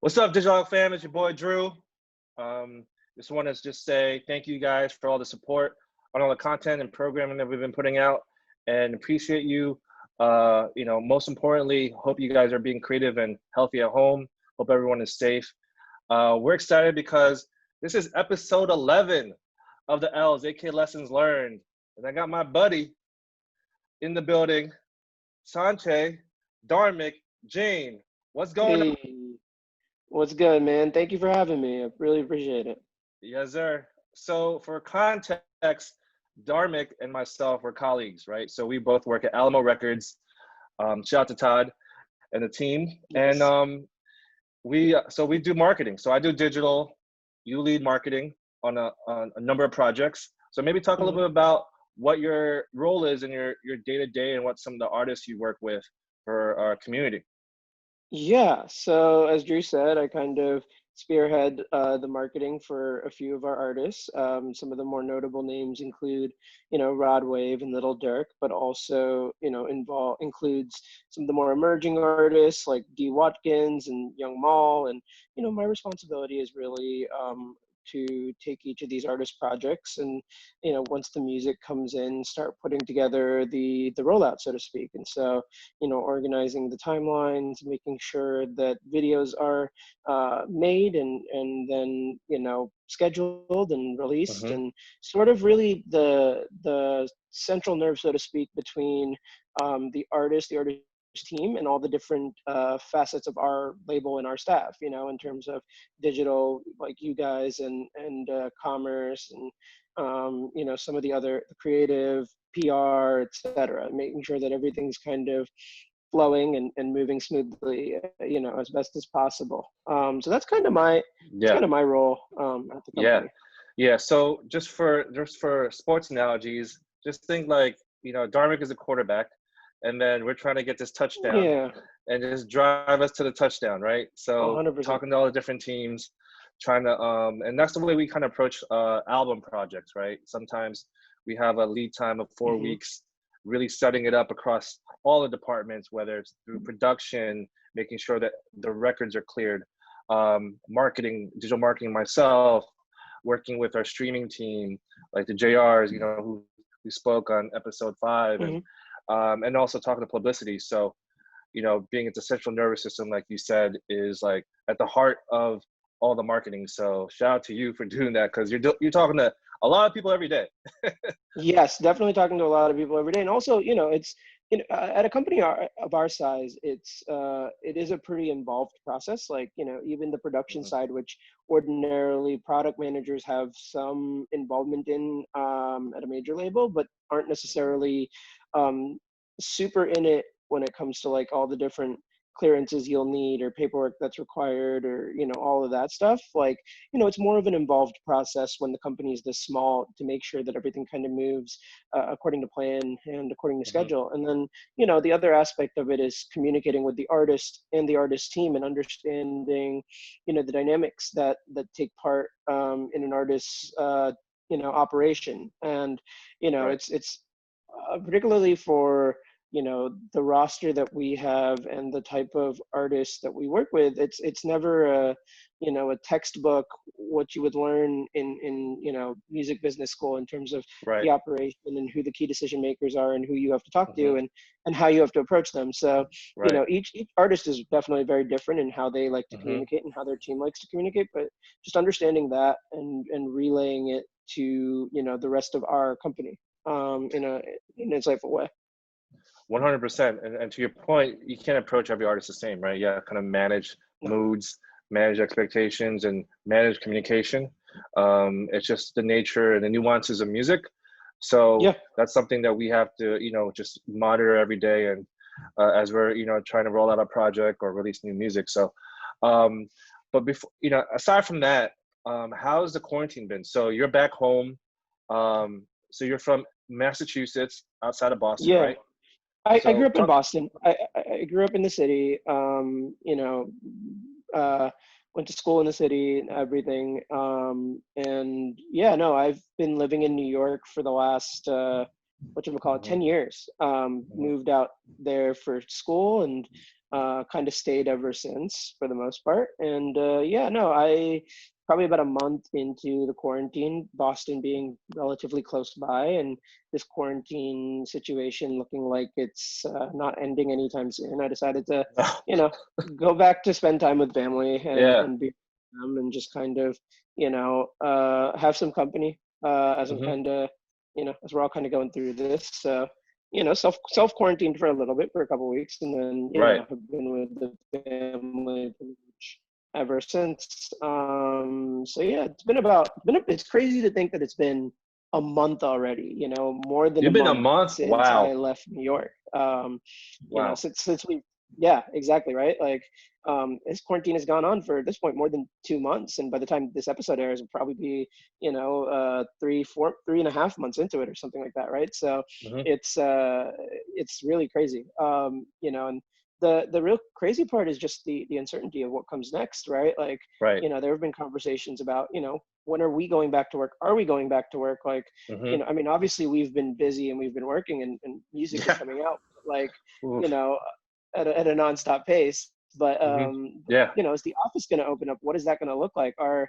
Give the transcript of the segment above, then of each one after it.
What's up, Digilogue fam? It's your boy Drew. Just want to just say thank you guys for all the support on all the content and programming that we've been putting out, and appreciate you. Most importantly, hope you guys are being creative and healthy at home. Hope everyone is safe. We're excited because this is episode 11 of the L's, aka Lessons Learned, and I got my buddy in the building, Sanchay, Dharmic, Jain. What's going on? What's good, man? Thank you for having me. I really appreciate it. Yes, sir. So for context, Dharmic and myself were colleagues, right? So we both work at Alamo Records. Shout out to Todd and the team. Yes. And we do marketing. So I do digital, you lead marketing on a number of projects. So maybe talk a little bit about what your role is in your day-to-day and what some of the artists you work with for our community. Yeah, so as Drew said, I kind of spearhead the marketing for a few of our artists. Some of the more notable names include, Rod Wave and Little Dirk, but also, includes some of the more emerging artists like D. Watkins and Young Maul. And, my responsibility is really to take each of these artist projects and, once the music comes in, start putting together the rollout, so to speak. And so, organizing the timelines, making sure that videos are made and then, scheduled and released, and sort of really the central nerve, so to speak, between the artist team and all the different facets of our label and our staff, in terms of digital, like you guys, and commerce, and some of the other creative, PR, etc., making sure that everything's kind of flowing and moving smoothly, as best as possible. So that's kind of my role at the company. Yeah. So just for sports analogies, just think like, Dharmic is a quarterback, and then we're trying to get this touchdown and just drive us to the touchdown, right? So 100%. Talking to all the different teams, trying to, and that's the way we kind of approach album projects, right? Sometimes we have a lead time of 4 weeks, really setting it up across all the departments, whether it's through production, making sure that the records are cleared, marketing, digital marketing myself, working with our streaming team, like the JRs, who we spoke on episode 5, and also talking to publicity. So, being at the central nervous system, like you said, is like at the heart of all the marketing. So shout out to you for doing that, because you're talking to a lot of people every day. Yes, definitely talking to a lot of people every day. And also, it's at a company of our size, it is a pretty involved process. Like, even the production side, which ordinarily product managers have some involvement in at a major label, but aren't necessarily super in it when it comes to like all the different clearances you'll need or paperwork that's required, or all of that stuff. Like, it's more of an involved process when the company is this small, to make sure that everything kind of moves according to plan and according to schedule. And then the other aspect of it is communicating with the artist and the artist team, and understanding the dynamics that take part in an artist's operation. And it's particularly for the roster that we have and the type of artists that we work with, it's never a textbook, what you would learn in music business school, in terms of the operation and who the key decision makers are and who you have to talk to, and how you have to approach them. So each artist is definitely very different in how they like to communicate and how their team likes to communicate, but just understanding that and relaying it to the rest of our company in an insightful way. 100%. And to your point, you can't approach every artist the same, right? Yeah, kind of manage moods, manage expectations, and manage communication. It's just the nature and the nuances of music. So that's something that we have to, just monitor every day, and as we're, trying to roll out a project or release new music. So, but before, aside from that, how's the quarantine been? So you're back home. So you're from Massachusetts, outside of Boston, right? I grew up in Boston. I grew up in the city, went to school in the city and everything. And I've been living in New York for the last, 10 years. Moved out there for school, and kind of stayed ever since for the most part. And yeah, no, I probably about a month into the quarantine, Boston being relatively close by, and this quarantine situation looking like it's not ending anytime soon, I decided to, you know, go back to spend time with family Yeah. and be with them and just kind of, have some company as I'm kind of, as we're all kind of going through this. So, self quarantined for a little bit for a couple of weeks, and then Right. have been with the family pretty much ever since. So yeah, it's crazy to think that it's been a month already. More than a You've been a month month? since I Wow. left New York. Wow. Since we, yeah, exactly right. Like, this quarantine has gone on for at this point more than 2 months, and by the time this episode airs, it'll probably be 3.5 months into it or something like that, right? So it's really crazy. And the real crazy part is just the uncertainty of what comes next, right? Like, Right. there have been conversations about, when are we going back to work? Are we going back to work? Like, I mean, obviously we've been busy and we've been working, and music is coming out, like, at a nonstop pace. But Yeah. is the office going to open up? What is that going to look like? Are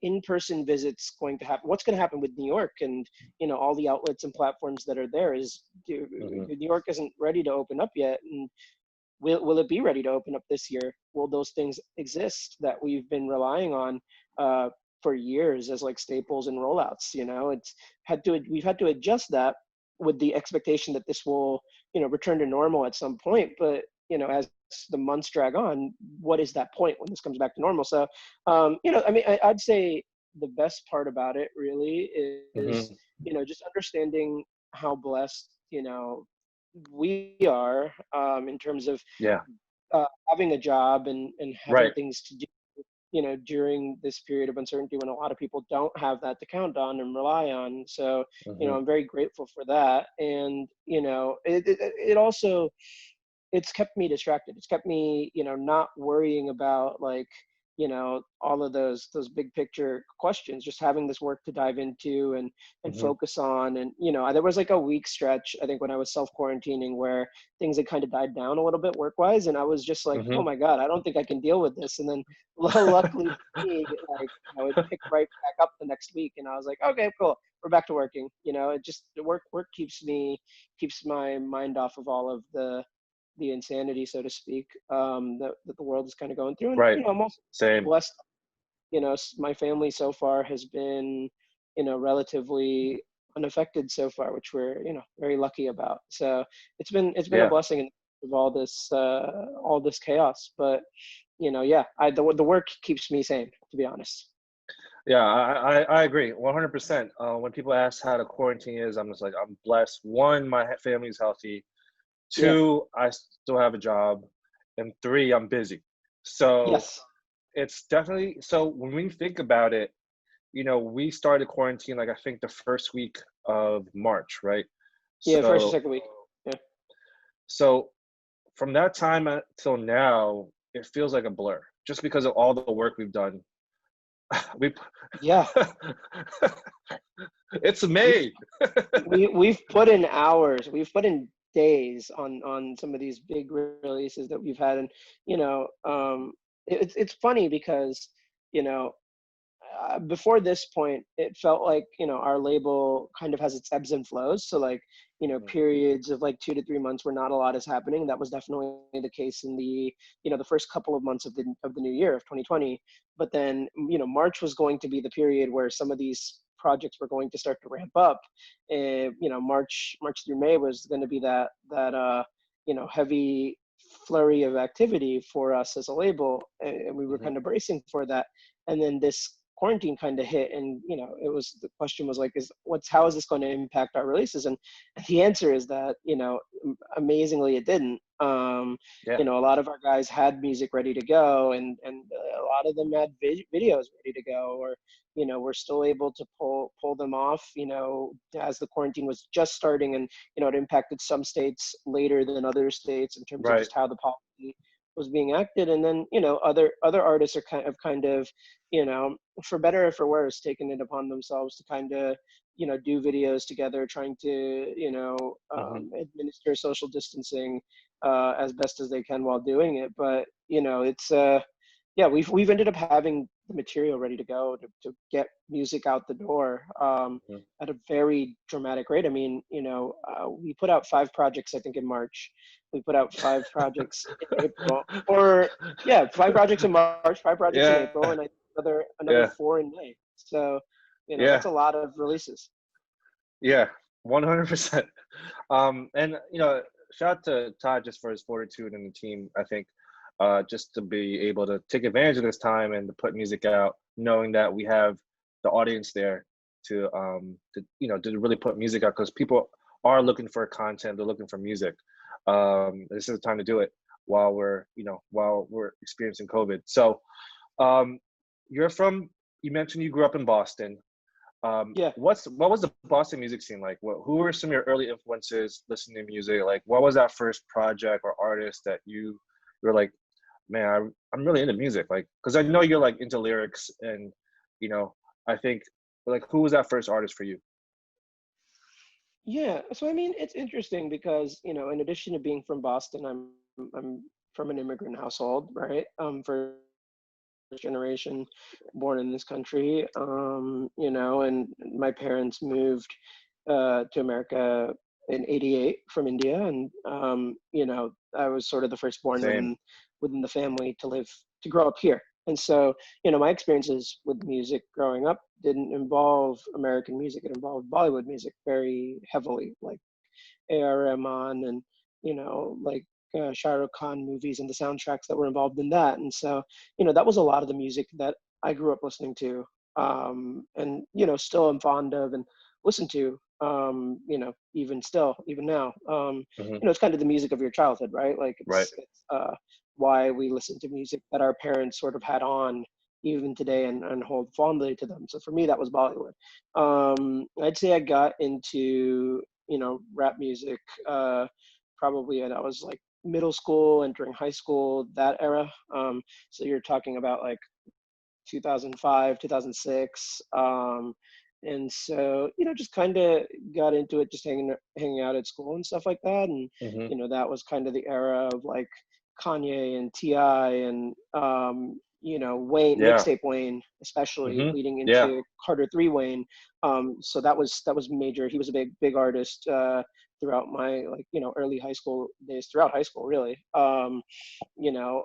in-person visits going to happen? What's going to happen with New York and all the outlets and platforms that are there? New York isn't ready to open up yet, and will it be ready to open up this year? Will those things exist that we've been relying on for years as like staples and rollouts? We've had to adjust that with the expectation that this will return to normal at some point. But as the months drag on, what is that point when this comes back to normal? So I mean, I'd say the best part about it really is just understanding how blessed we are, in terms of Yeah. having a job and having Right. things to do during this period of uncertainty when a lot of people don't have that to count on and rely on. So I'm very grateful for that. And it also, it's kept me distracted. It's kept me not worrying about, like, all of those big picture questions, just having this work to dive into and focus on. And there was like a week stretch, I think, when I was self quarantining, where things had kind of died down a little bit work wise, and I was just like, oh my god, I don't think I can deal with this. And then luckily for me, like, it picked right back up the next week, and I was like, okay, cool, we're back to working. It just, the work keeps my mind off of all of the insanity, so to speak, that the world is kind of going through. And Right. I'm also Same. blessed. My family so far has been relatively unaffected so far, which we're very lucky about. So it's been a blessing of all this chaos. But the work keeps me sane, to be honest. Yeah, I agree 100%. When people ask how the quarantine is, I'm just like, I'm blessed. One, my family's healthy. Two, I still have a job. And three, I'm busy. So Yes. it's definitely, so when we think about it, we started quarantine, like, I think the first week of March, right? Yeah, first or So, second week. Yeah. so from that time till now, it feels like a blur just because of all the work we've done. Yeah. It's May. We've put in hours, we've put in days on some of these big releases that we've had. And it's funny because before this point, it felt like our label kind of has its ebbs and flows. So, like, periods of like 2 to 3 months where not a lot is happening. That was definitely the case in the the first couple of months of the new year of 2020. But then March was going to be the period where some of these projects were going to start to ramp up. And March through May was going to be that heavy flurry of activity for us as a label, and we were kind of bracing for that. And then this quarantine kind of hit, and the question was like, how is this going to impact our releases? And the answer is that amazingly it didn't. A lot of our guys had music ready to go, and a lot of them had videos ready to go, or we're still able to pull them off as the quarantine was just starting. And it impacted some states later than other states in terms of just how the policy was being acted. And then other artists are kind of for better or for worse, taking it upon themselves to kind of do videos together, trying to administer social distancing as best as they can while doing it. But it's yeah, we've ended up having the material ready to go to get music out the door at a very dramatic rate. I mean, we put out 5 projects, I think, in March. We put out 5 projects in April, or yeah, 5 projects in March, 5 projects in Yeah, April, and another yeah, 4 in May. So, yeah, that's a lot of releases. yeah, 100%. And shout out to Todd just for his fortitude and the team. I think just to be able to take advantage of this time and to put music out, knowing that we have the audience there to really put music out, because people are looking for content, they're looking for music. This is the time to do it while we're experiencing COVID. So you mentioned you grew up in Boston. Yeah. What was the Boston music scene like? Who were some of your early influences listening to music? Like, what was that first project or artist that you were like, man, I'm really into music? Like, because I know you're like into lyrics, and I think, like, who was that first artist for you? Yeah, so I mean, it's interesting because, in addition to being from Boston, I'm from an immigrant household, right? First generation born in this country, and my parents moved to America in '88 from India, and I was sort of the firstborn Same. within the family to grow up here. And so, my experiences with music growing up didn't involve American music. It involved Bollywood music very heavily, like A.R. Rahman and, like Shah Rukh Khan movies and the soundtracks that were involved in that. And so, that was a lot of the music that I grew up listening to, and, still am fond of and listen to, even now. Hmm. It's kind of the music of your childhood, right? Like Right. it's why we listen to music that our parents sort of had on even today and hold fondly to them. So for me, that was Bollywood. I'd say I got into, rap music, probably when I was like middle school, entering high school, that era. So you're talking about like 2005, 2006. And so, just kind of got into it, just hanging out at school and stuff like that. And, Hmm. that was kind of the era of like Kanye and T.I. and, Wayne, Yeah. mixtape Wayne, especially Hmm. leading Yeah. into Carter 3 Wayne. So that was major. He was a big artist, throughout my, like, early high school days, throughout high school, really. You know,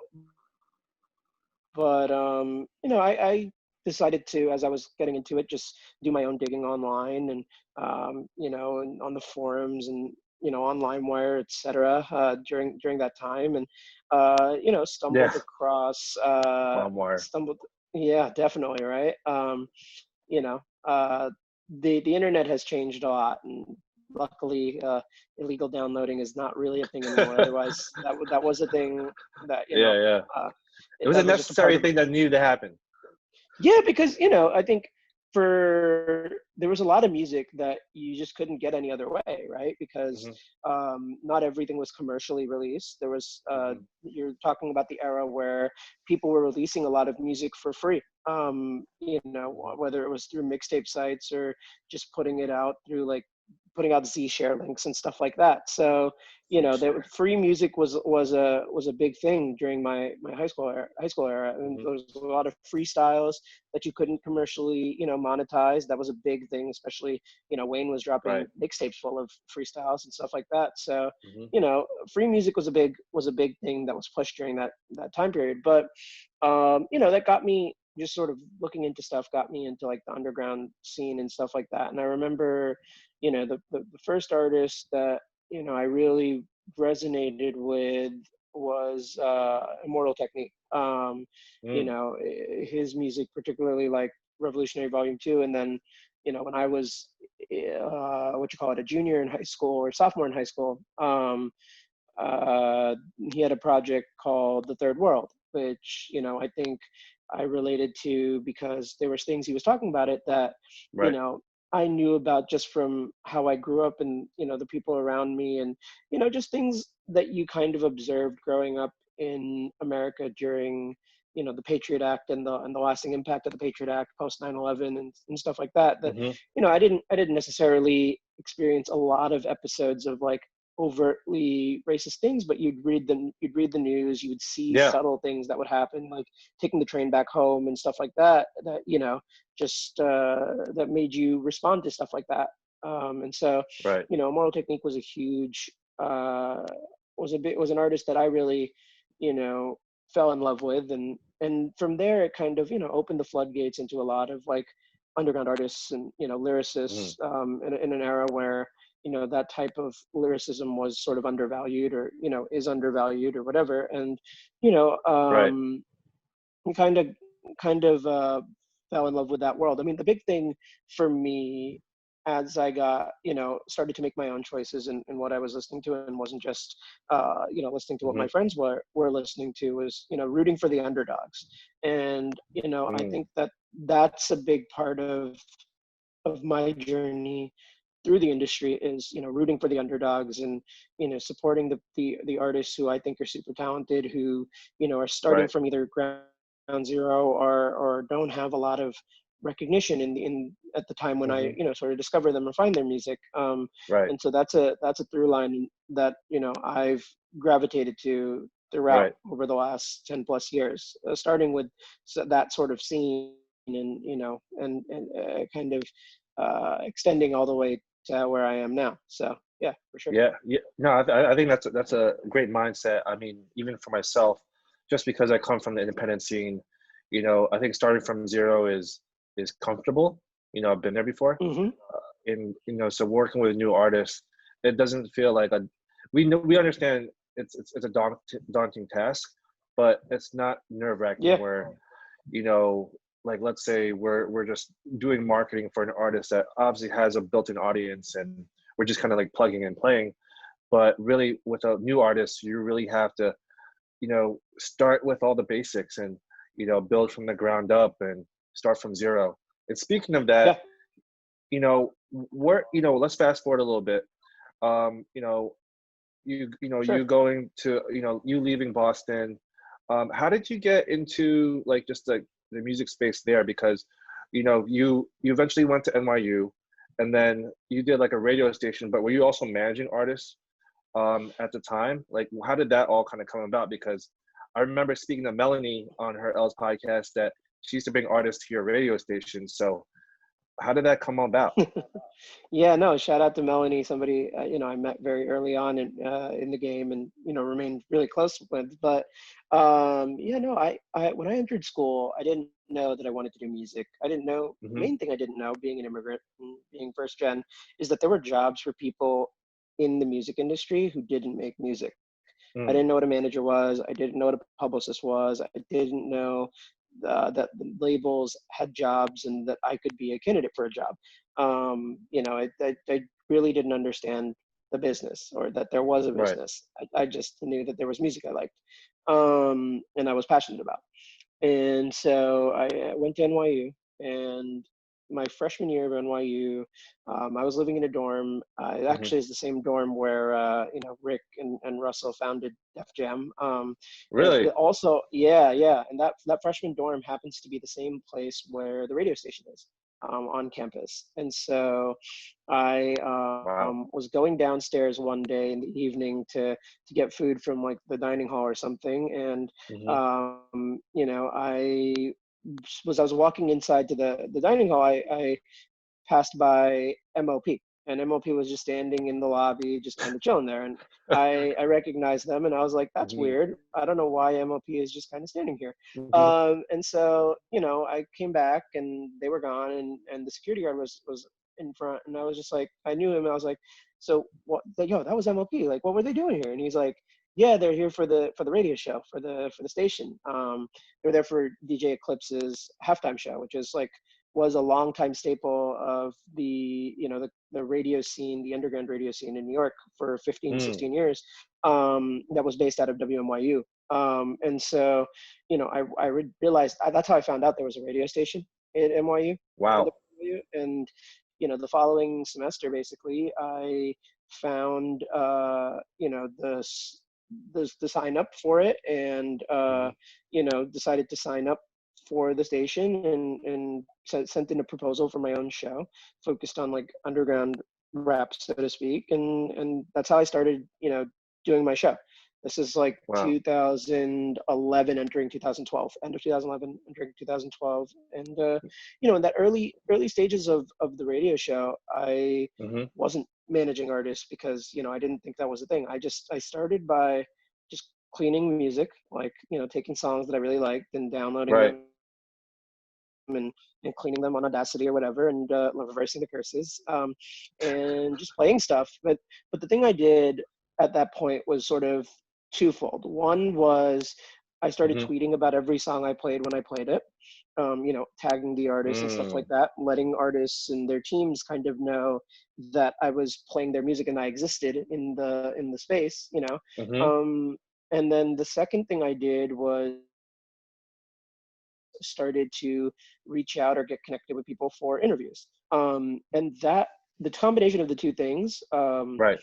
but I decided to, as I was getting into it, just do my own digging online and and on the forums and on LimeWire, etc. During that time, and Yeah. stumbled across LimeWire. stumbled yeah, definitely, right. You know the internet has changed a lot, and luckily illegal downloading is not really a thing anymore. Otherwise that was a thing that Yeah, yeah. uh, It was a that was just a part necessary of. thing that needed to happen. Yeah, because I think there was a lot of music that you just couldn't get any other way, right? Because Hmm. not everything was commercially released. There was Hmm. you're talking about the era where people were releasing a lot of music for free. Hmm. Whether it was through mixtape sites or just putting it out through like putting out Z share links and stuff like that. So the Sure. free music was a big thing during my high school era, and Hmm. there was a lot of freestyles that you couldn't commercially monetize. That was a big thing, especially Wayne was dropping Right. mixtapes full of freestyles and stuff like that. So Hmm. free music was a big thing that was pushed during that time period. But that got me just sort of looking into stuff, got me into like the underground scene and stuff like that. And I remember the first artist that I really resonated with was Immortal Technique. Mm. His music, particularly like Revolutionary Volume 2, and then when I was a junior in high school or sophomore in high school, he had a project called The Third World, which I think I related to because there was things he was talking about it that you Right. know I knew about just from how I grew up and the people around me, and just things that you kind of observed growing up in America during the Patriot Act and the lasting impact of the Patriot Act post 9/11 and stuff like that. That Hmm. I didn't necessarily experience a lot of episodes of like overtly racist things, but you'd read the news, you would see Yeah. subtle things that would happen, like taking the train back home and stuff like that, that, just that made you respond to stuff like that. And so, Right. Immortal Technique was a huge, was an artist that I really, fell in love with. And from there, it kind of, opened the floodgates into a lot of like underground artists and, Mm. lyricists, in an era where, that type of lyricism was sort of undervalued, or, is undervalued or whatever. And, Right. kind of, fell in love with that world. I mean, the big thing for me as I got, started to make my own choices in what I was listening to, and wasn't just, listening to what Hmm. my friends were listening to, was, rooting for the underdogs. And, I Mm. think that that's a big part of my journey through the industry, is, rooting for the underdogs, and, supporting the artists who I think are super talented, who, are starting Right. from either ground zero, or don't have a lot of recognition in at the time when I, Hmm. sort of discover them or find their music. Right. And so that's a through line that, I've gravitated to throughout Right. over the last 10 plus years, starting with that sort of scene, and, kind of extending all the way to where I am now. So yeah, for sure. Yeah. Yeah. No, I think that's a great mindset. I mean, even for myself, just because I come from the independent scene, I think starting from zero is comfortable. I've been there before. Hmm. And so working with new artists, it doesn't feel like we understand it's a daunting task, but it's not nerve-wracking Yeah. where, like, let's say we're just doing marketing for an artist that obviously has a built-in audience, and we're just kind of like plugging and playing. But really, with a new artist, you really have to, start with all the basics, and build from the ground up and start from zero. And speaking of that, Yeah. let's fast forward a little bit. um you know you Sure. going to, you leaving Boston. How did you get into, like, just the music space there? Because you eventually went to NYU, and then you did like a radio station, but were you also managing artists at the time? Like, how did that all kind of come about? Because I remember speaking to Melanie on her L's podcast that she used to bring artists to your radio station. So how did that come about? Yeah, no, shout out to Melanie, somebody, I met very early on in the game, and, remained really close with. But yeah, no, I when I entered school, I didn't know that I wanted to do music. I didn't know, the Hmm. main thing I didn't know, being an immigrant and being first gen, is that there were jobs for people in the music industry who didn't make music. I Mm. didn't know what a manager was. I didn't know what a publicist was. I didn't know that the labels had jobs, and that I could be a candidate for a job. I really didn't understand the business, or that there was a Right. business. I just knew that there was music I liked, and I was passionate about. And so I went to NYU, and my freshman year of NYU, I was living in a dorm. It Hmm. actually is the same dorm where, Rick and Russell founded Def Jam. And Really? also, yeah, yeah. And that freshman dorm happens to be the same place where the radio station is, on campus. And so I Wow. was going downstairs one day in the evening to get food from like the dining hall or something. And Hmm. I was walking inside to the dining hall. I passed by MOP, and MOP was just standing in the lobby, just kind of chilling there. And I recognized them, and I was like, that's Hmm. weird. I don't know why MOP is just kind of standing here. Hmm. And so, I came back, and they were gone, and the security guard was in front, and I was just like, I knew him, and I was like, so what? Yo, that was MOP. Like, what were they doing here? And he's like, yeah, they're here for the radio show, for the station. They're there for DJ Eclipse's halftime show, which is like, was a longtime staple of the radio scene, the underground radio scene in New York for 15, Mm. 16 years, that was based out of WMYU. And so, I realized, that's how I found out there was a radio station at NYU. Wow. And, the following semester, basically, I found, the sign up for it, and, Hmm. decided to sign up for the station, and sent in a proposal for my own show, focused on like underground rep, so to speak, and that's how I started, doing my show. This is like Wow. 2011 entering 2012, end of 2011 entering 2012. And in that early stages of the radio show, I wasn't managing artists because I didn't think that was a thing. I started by just cleaning music, like taking songs that I really liked and downloading Right. them and cleaning them on Audacity or whatever, and reversing the curses, and just playing stuff. But the thing I did at that point was sort of twofold. One was I started tweeting about every song I played when I played it, tagging the artists and stuff like that, letting artists and their teams kind of know that I was playing their music and I existed in the space, and then the second thing I did was started to reach out or get connected with people for interviews. And that the combination of the two things, Right.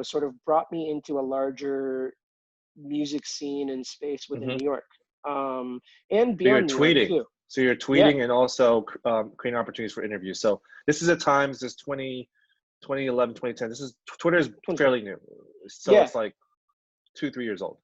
Sort of brought me into a larger music scene and space within New York, and beyond New York too. So you're tweeting and also creating opportunities for interviews. So this is this is 2011, 2010. Twitter is fairly new. So it's like 2-3 years old.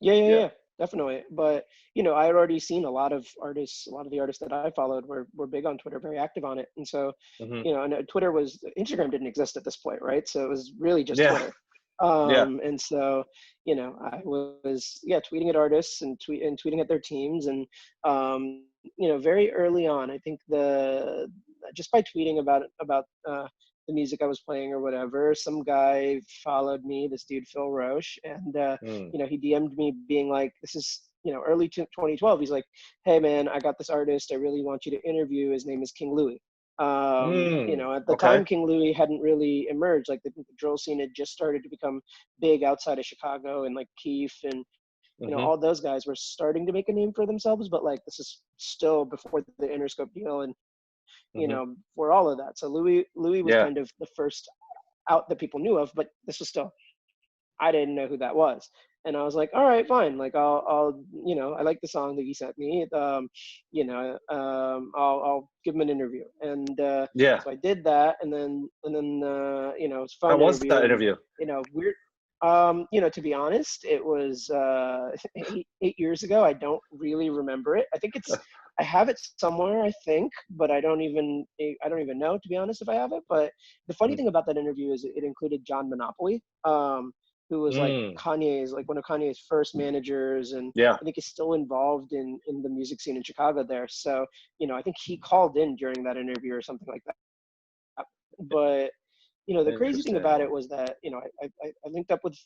Yeah, definitely. But I had already seen a lot of the artists that I followed were big on Twitter, very active on it. And so, and Instagram didn't exist at this point, right? So it was really just Twitter. And so, I was tweeting at artists and tweeting at their teams, and very early on, I think just by tweeting about the music I was playing or whatever, some guy followed me, this dude Phil Roche, and he DM'd me being like, this is early 2012. He's like, hey man, I got this artist I really want you to interview. His name is King Louie. At the time, King Louie hadn't really emerged. Like the drill scene had just started to become big outside of Chicago, and like Keef and all those guys were starting to make a name for themselves. But like this is still before the Interscope deal and for all of that. So Louis was kind of the first out that people knew of, but this was still, I didn't know who that was. And I was like, all right, fine. Like I'll I like the song that he sent me. I'll give him an interview. And so I did that. And then it was fun. How was that interview? Weird. To be honest, it was 8 years ago. I don't really remember it. I think I have it somewhere, I think, but I don't even know, to be honest, if I have it. But the funny thing about that interview is it included John Monopoly, who was like one of Kanye's first managers, and I think is still involved in the music scene in Chicago there. So, I think he called in during that interview or something like that. But the crazy thing about it was that, I linked up with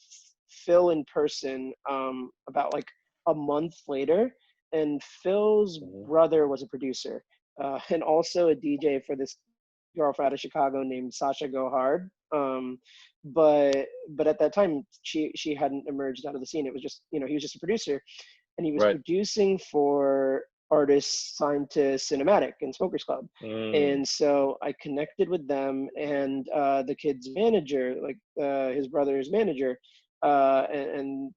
Phil in person about like a month later, and Phil's brother was a producer and also a DJ for this girl out of Chicago named Sasha Go Hard. But at that time, she hadn't emerged out of the scene. It was just, he was just a producer, and he was producing for artists signed to Cinematic and Smokers Club. And so I connected with them, and the kid's manager, like his brother's manager, and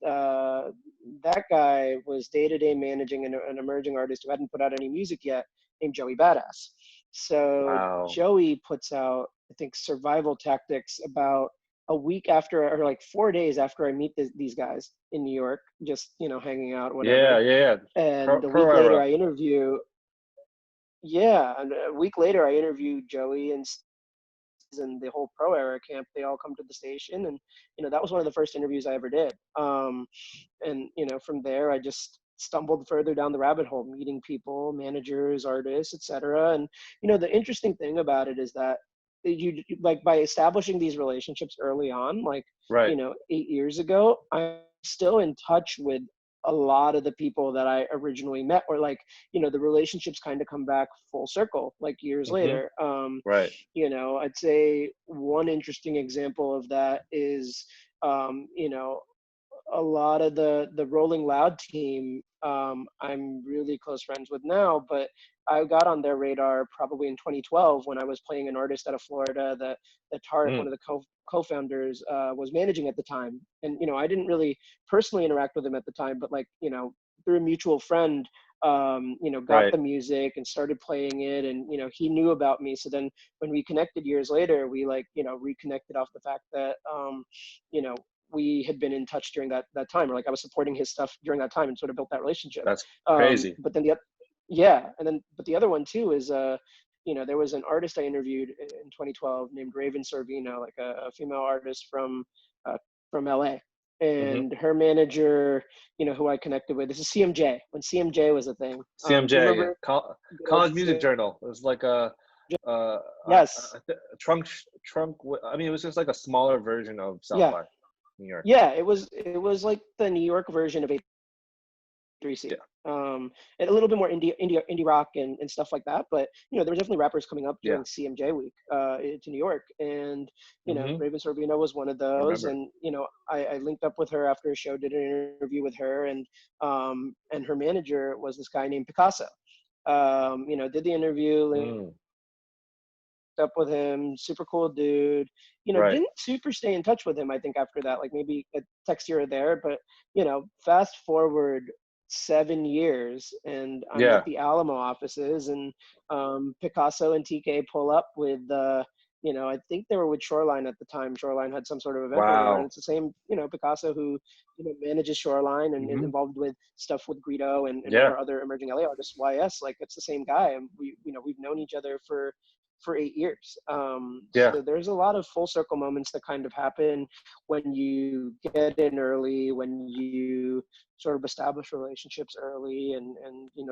that guy was day-to-day managing an emerging artist who hadn't put out any music yet, named Joey Badass. So Joey puts out, I think, Survival Tactics about a week after, or like 4 days after I meet these guys in New York, just hanging out, whatever. And a week later I interview Joey and the whole Pro Era camp. They all come to the station, and that was one of the first interviews I ever did. And from there I just stumbled further down the rabbit hole, meeting people, managers, artists, etc. And the interesting thing about it is that you like, by establishing these relationships early on, like 8 years ago, I'm still in touch with a lot of the people that I originally met, or like the relationships kind of come back full circle like years later. I'd say one interesting example of that is a lot of the Rolling Loud team, I'm really close friends with now, but I got on their radar probably in 2012 when I was playing an artist out of Florida that Tarek, one of the co-founders, was managing at the time. And, I didn't really personally interact with him at the time, but like, through a mutual friend, got the music and started playing it, and he knew about me. So then when we connected years later, we reconnected off the fact that we had been in touch during that time, or like I was supporting his stuff during that time, and sort of built that relationship. That's crazy. But then but the other one too is there was an artist I interviewed in 2012 named Raven Sorvino, like a female artist from LA. And her manager, who I connected with, this is CMJ, when CMJ was a thing. CMJ, College Music Journal. It was like a yes, trunk. I mean, it was just like a smaller version of South by New York. Yeah, it was like the New York version of A3C. Yeah. And a little bit more indie rock and stuff like that. But there were definitely rappers coming up during CMJ week to New York, and Raven Sorvino was one of those. And I linked up with her after a show, did an interview with her, and her manager was this guy named Picasso. Did the interview, up with him, super cool dude. Didn't super stay in touch with him, I think, after that, like maybe a text here or there. But fast forward 7 years, and I'm at the Alamo offices, and Picasso and TK pull up with I think they were with Shoreline at the time. Shoreline had some sort of event. Wow. And it's the same Picasso who manages Shoreline and is involved with stuff with Guido and our other emerging LA artists, YS. Like, it's the same guy, and we've known each other for 8 years. So there's a lot of full circle moments that kind of happen when you get in early, when you sort of establish relationships early, and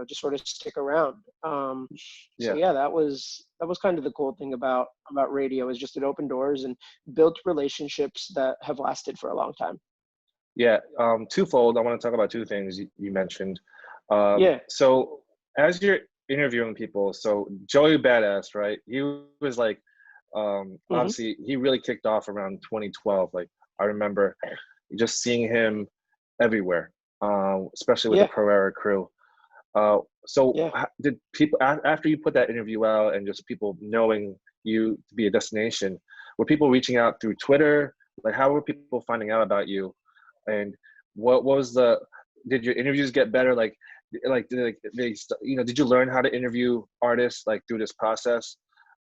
just sort of stick around. So that was kind of the cool thing about radio, is just it opened doors and built relationships that have lasted for a long time. Twofold. I want to talk about two things you mentioned. So as you're interviewing people, so Joey Badass, right? He was like, obviously he really kicked off around 2012. Like, I remember just seeing him everywhere, especially with the Pro Era crew. Did people, after you put that interview out and just people knowing you to be a destination, were people reaching out through Twitter? Like, how were people finding out about you? And what was did your interviews get better? Did you learn how to interview artists like through this process,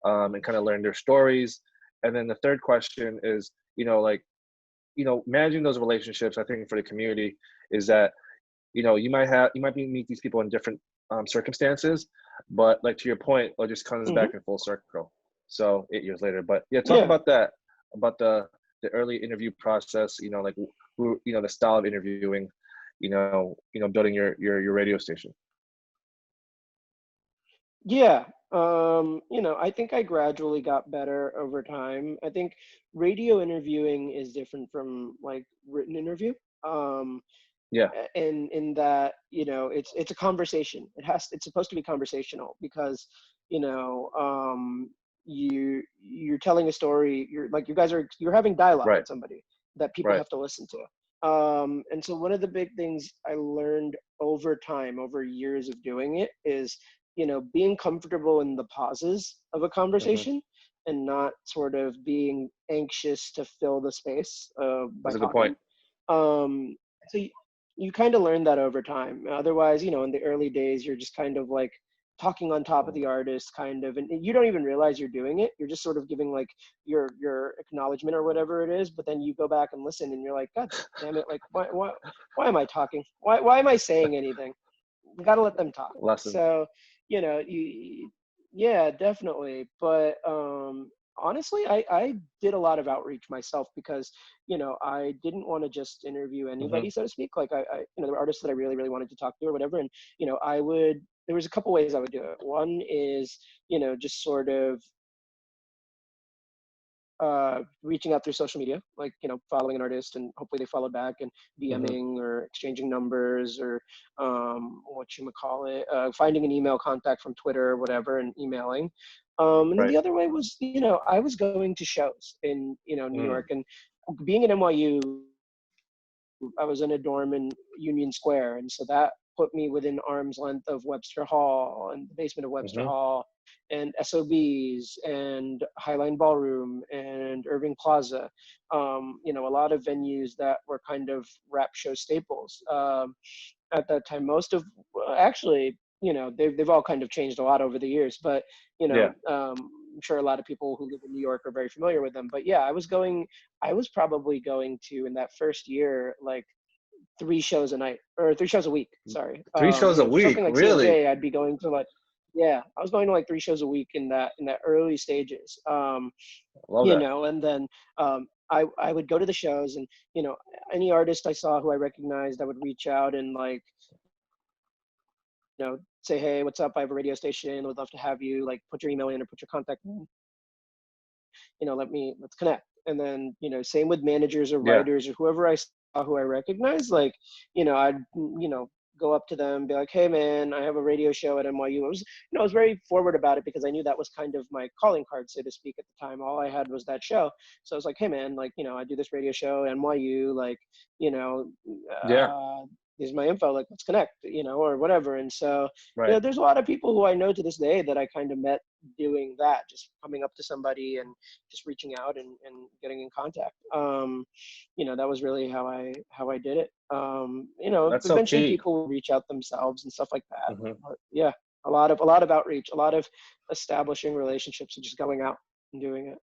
and kind of learn their stories? And then the third question is, managing those relationships, I think for the community, is that, you might meet these people in different circumstances, but like to your point, it just comes back in full circle. So 8 years later, but talk about that, about the early interview process, the style of interviewing, building your radio station. I think I gradually got better over time. I think radio interviewing is different from like written interview. And in that, it's a conversation. It's supposed to be conversational, because, you're telling a story. You're having dialogue with somebody that people have to listen to. And so one of the big things I learned over time, over years of doing it, is, being comfortable in the pauses of a conversation and not sort of being anxious to fill the space by That's a talking. good point. So you kind of learn that over time. Otherwise, in the early days, you're just kind of like talking on top of the artist, kind of, and you don't even realize you're doing it. You're just sort of giving like your acknowledgement or whatever it is, but then you go back and listen, and you're like, God damn it, like why am I talking? Why am I saying anything? You got to let them talk. Lesson. So definitely. But honestly, I did a lot of outreach myself, because I didn't want to just interview anybody, so to speak. Like I there were artists that I really, really wanted to talk to or whatever, and there was a couple ways I would do it. One is just sort of reaching out through social media, like following an artist and hopefully they followed back, and DMing or exchanging numbers, or finding an email contact from Twitter or whatever and emailing. And then the other way was, I was going to shows in New York, and being at NYU, I was in a dorm in Union Square, and so that put me within arm's length of Webster Hall and the basement of Webster Hall, and SOBs and Highline Ballroom and Irving Plaza, a lot of venues that were kind of rap show staples. at that time. Most of, actually, they've all kind of changed a lot over the years, but, Yeah. I'm sure a lot of people who live in New York are very familiar with them. But yeah, I was probably going to, in that first year, like 3 shows a night, or 3 shows a week. Sorry. 3 shows a For week, something like really? Sanchay, I'd be going to like, yeah, I was going to like 3 shows a week in that early stages. Love that. And then I would go to the shows, and any artist I saw who I recognized, I would reach out and like, say, hey, what's up? I have a radio station. Would love to have you. Like, put your email in or put your contact in. Let's connect. And then, same with managers or Yeah. writers or whoever I saw who I recognize, like, I'd, go up to them, be like, hey man, I have a radio show at NYU. I was very forward about it because I knew that was kind of my calling card, so to speak, at the time. All I had was that show. So I was like, hey man, like, I do this radio show at NYU, like, Yeah. here's my info, like, let's connect, or whatever. And so, Right. there's a lot of people who I know to this day that I kind of met doing that, just coming up to somebody and just reaching out and getting in contact. That was really how I did it. That's so Eventually key. people will reach out themselves and stuff like that. Hmm. But yeah, a lot of outreach, a lot of establishing relationships and just going out and doing it.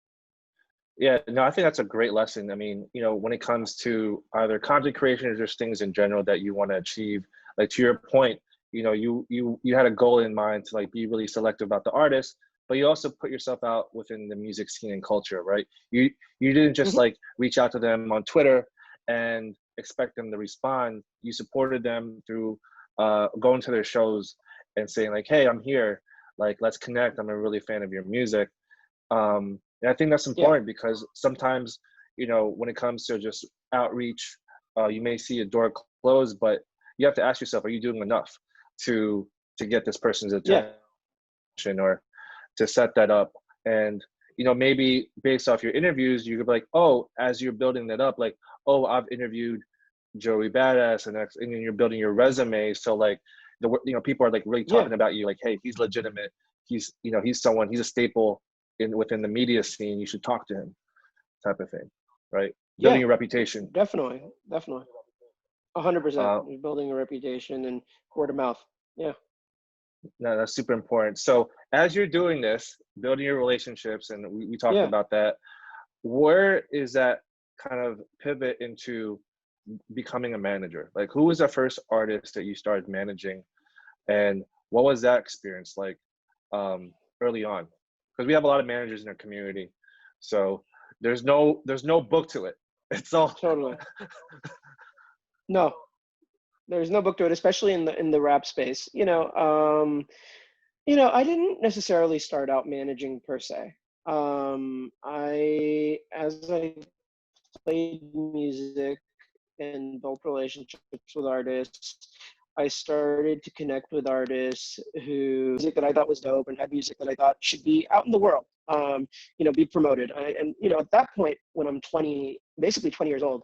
Yeah, no, I think that's a great lesson. I mean, when it comes to either content creation or just things in general that you want to achieve, like to your point, you had a goal in mind to like be really selective about the artist, but you also put yourself out within the music scene and culture, right? You didn't just Mhm. like reach out to them on Twitter and expect them to respond. You supported them through going to their shows and saying like, hey, I'm here, like let's connect. I'm a really fan of your music. And I think that's Yeah, important because sometimes, when it comes to just outreach, you may see a door closed, but you have to ask yourself, are you doing enough to get this person's yeah, attention or to set that up? And, maybe based off your interviews, you could be like, oh, as you're building that up, like, oh, I've interviewed Joey Badass, and then you're building your resume. So like, people are like really yeah, talking about you, like, hey, he's legitimate. He's someone, he's a staple within the media scene. You should talk to him, type of thing, right? Building yeah, your reputation. definitely, 100%. Uh, You're building a reputation and word of mouth. Yeah. no, that's super important. So as you're doing this, building your relationships, and we talked Yeah. about that, where is that kind of pivot into becoming a manager? Like, who was the first artist that you started managing, and what was that experience like early on? Because we have a lot of managers in our community, so there's no book to it. It's all Totally. No, there's no book to it, especially in the rap space. I didn't necessarily start out managing per se. As I played music and built relationships with artists, I started to connect with artists who music that I thought was dope and had music that I thought should be out in the world, be promoted. At that point, when I'm basically 20 years old,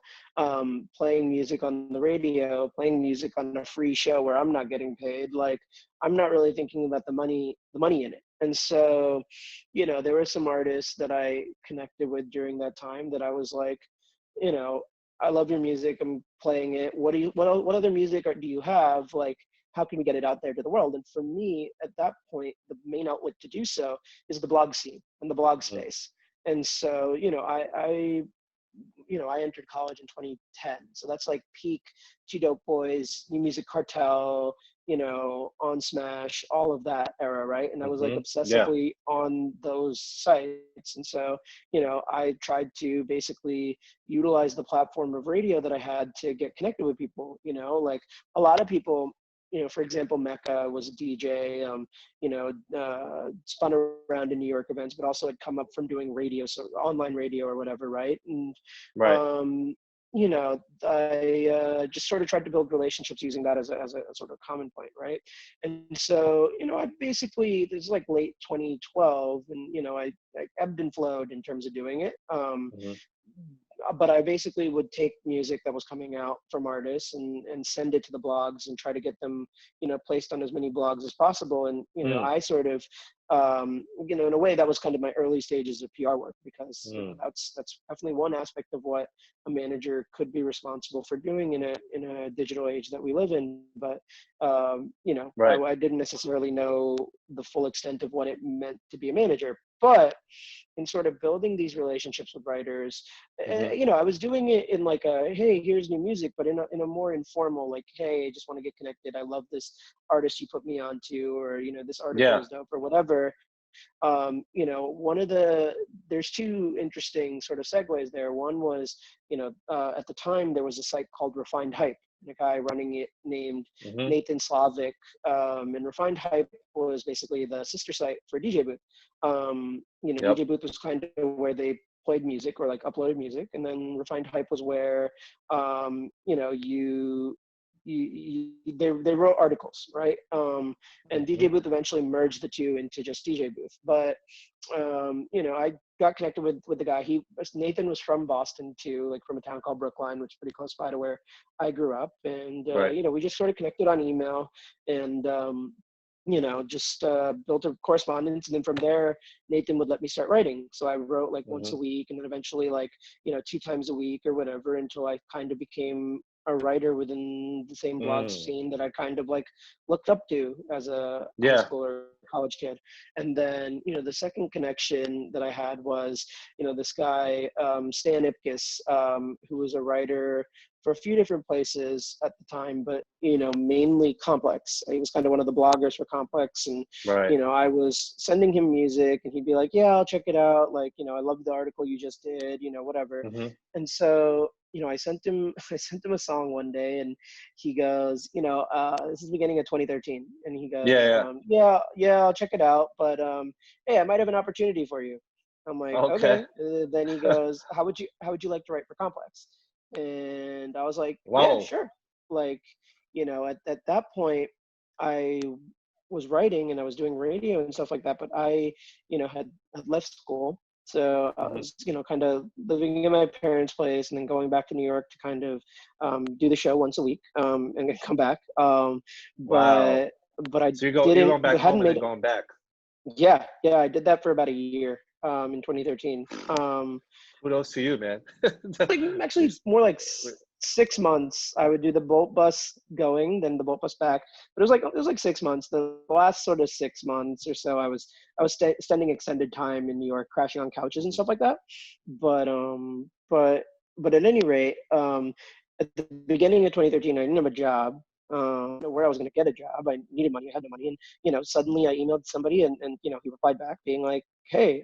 playing music on the radio, playing music on a free show where I'm not getting paid, like I'm not really thinking about the money in it. And so, there were some artists that I connected with during that time that I was like, you know, I love your music. I'm playing it. What other music do you have? Like, how can we get it out there to the world? And for me, at that point, the main outlet to do so is the blog scene and the blog Mhm. space. And so, I entered college in 2010. So that's like peak Two Dope Boys, New Music Cartel, On Smash, all of that era, right? And I was like Yeah. obsessively on those sites. And so, I tried to basically utilize the platform of radio that I had to get connected with people, like a lot of people. For example, Mecca was a DJ, spun around in New York events, but also had come up from doing radio, so online radio or whatever, right? And Right. I just sort of tried to build relationships using that as a sort of common point, right? And so, I basically, this is like late 2012, and, I ebbed and flowed in terms of doing it. Mhm. but I basically would take music that was coming out from artists and send it to the blogs and try to get them, placed on as many blogs as possible. And, I sort of, in a way that was kind of my early stages of PR work, because that's definitely one aspect of what a manager could be responsible for doing in a digital age that we live in. But, Right. I didn't necessarily know the full extent of what it meant to be a manager. But in sort of building these relationships with writers, I was doing it in like a, hey, here's new music, but in a more informal, like, hey, I just want to get connected. I love this artist you put me onto, or, this article is dope, or whatever. There's two interesting sort of segues there. One was, at the time there was a site called Refined Hype, and a guy running it named Nathan Slavic, and Refined Hype was basically the sister site for DJ Booth. DJ Booth was kind of where they played music or like uploaded music, and then Refined Hype was where, they wrote articles, right? And DJ Booth eventually merged the two into just DJ Booth. But I got connected with the guy. Nathan was from Boston too, like from a town called Brookline, which is pretty close by to where I grew up. And we just sort of connected on email, and just built a correspondence. And then from there, Nathan would let me start writing. So I wrote like once a week, and then eventually like, 2 times a week or whatever, until I kind of became a writer within the same blog scene that I kind of like looked up to as a high school or college kid. And then, the second connection that I had was, this guy, Stan Ipkiss, who was a writer for a few different places at the time, but, mainly Complex. He was kind of one of the bloggers for Complex. And, I was sending him music, and he'd be like, yeah, I'll check it out. Like, I love the article you just did, whatever. And so, I sent him a song one day, and he goes, this is the beginning of 2013. And he goes, I'll check it out. But, hey, I might have an opportunity for you. I'm like, okay. Then he goes, how would you like to write for Complex? And I was like, yeah, sure. Like, at that point, I was writing and I was doing radio and stuff like that, but I, had left school. So I was, kind of living in my parents' place, and then going back to New York to kind of do the show once a week, and then come back. But I so you're going back home and then going back. Yeah, I did that for about a year in 2013. Kudos to you, man. Actually, more like 6 months. I would do the Bolt bus going, then the Bolt bus back. But it was like 6 months. The last sort of 6 months or so, I was spending extended time in New York, crashing on couches and stuff like that. But at any rate, at the beginning of 2013, I didn't have a job. Where I was going to get a job. I needed money. I had no money. And, suddenly I emailed somebody, and he replied back being like, hey,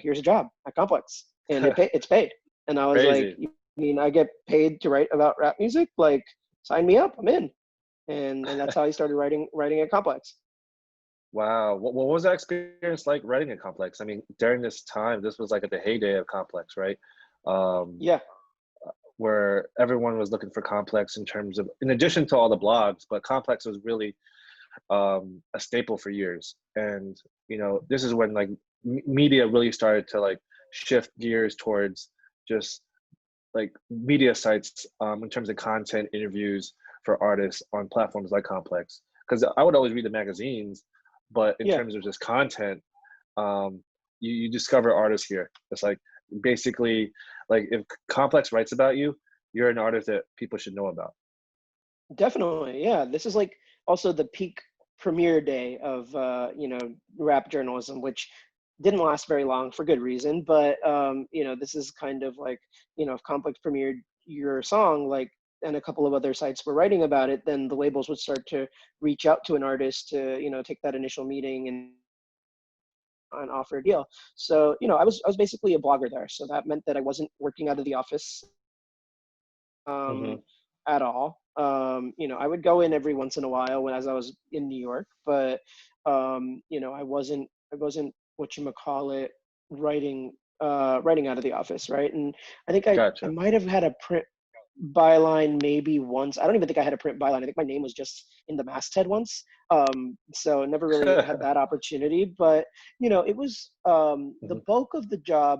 here's a job at Complex, and it's paid. And I was Crazy. like, I mean, I get paid to write about rap music? Like, sign me up. I'm in. And that's how I started writing at Complex. Wow. What was that experience like writing at Complex? I mean, during this time, this was like at the heyday of Complex, right? Where everyone was looking for Complex in terms of, in addition to all the blogs, but Complex was really a staple for years. And, this is when like media really started to like shift gears towards just like media sites in terms of content, interviews for artists on platforms like Complex. Because I would always read the magazines, but in terms of just content, you discover artists here. It's like basically like if Complex writes about you, you're an artist that people should know about. Definitely, yeah. This is like also the peak premiere day of rap journalism, which didn't last very long for good reason. But this is kind of like, if Complex premiered your song, like, and a couple of other sites were writing about it, then the labels would start to reach out to an artist to take that initial meeting and offer a deal. So I was basically a blogger there. So that meant that I wasn't working out of the office at all. I would go in every once in a while as I was in New York, but I wasn't whatchamacallit writing out of the office, right? And I think I might have had a print byline maybe once. I don't even think I had a print byline. I think my name was just in the masthead once. So I never really had that opportunity. But it was the bulk of the job,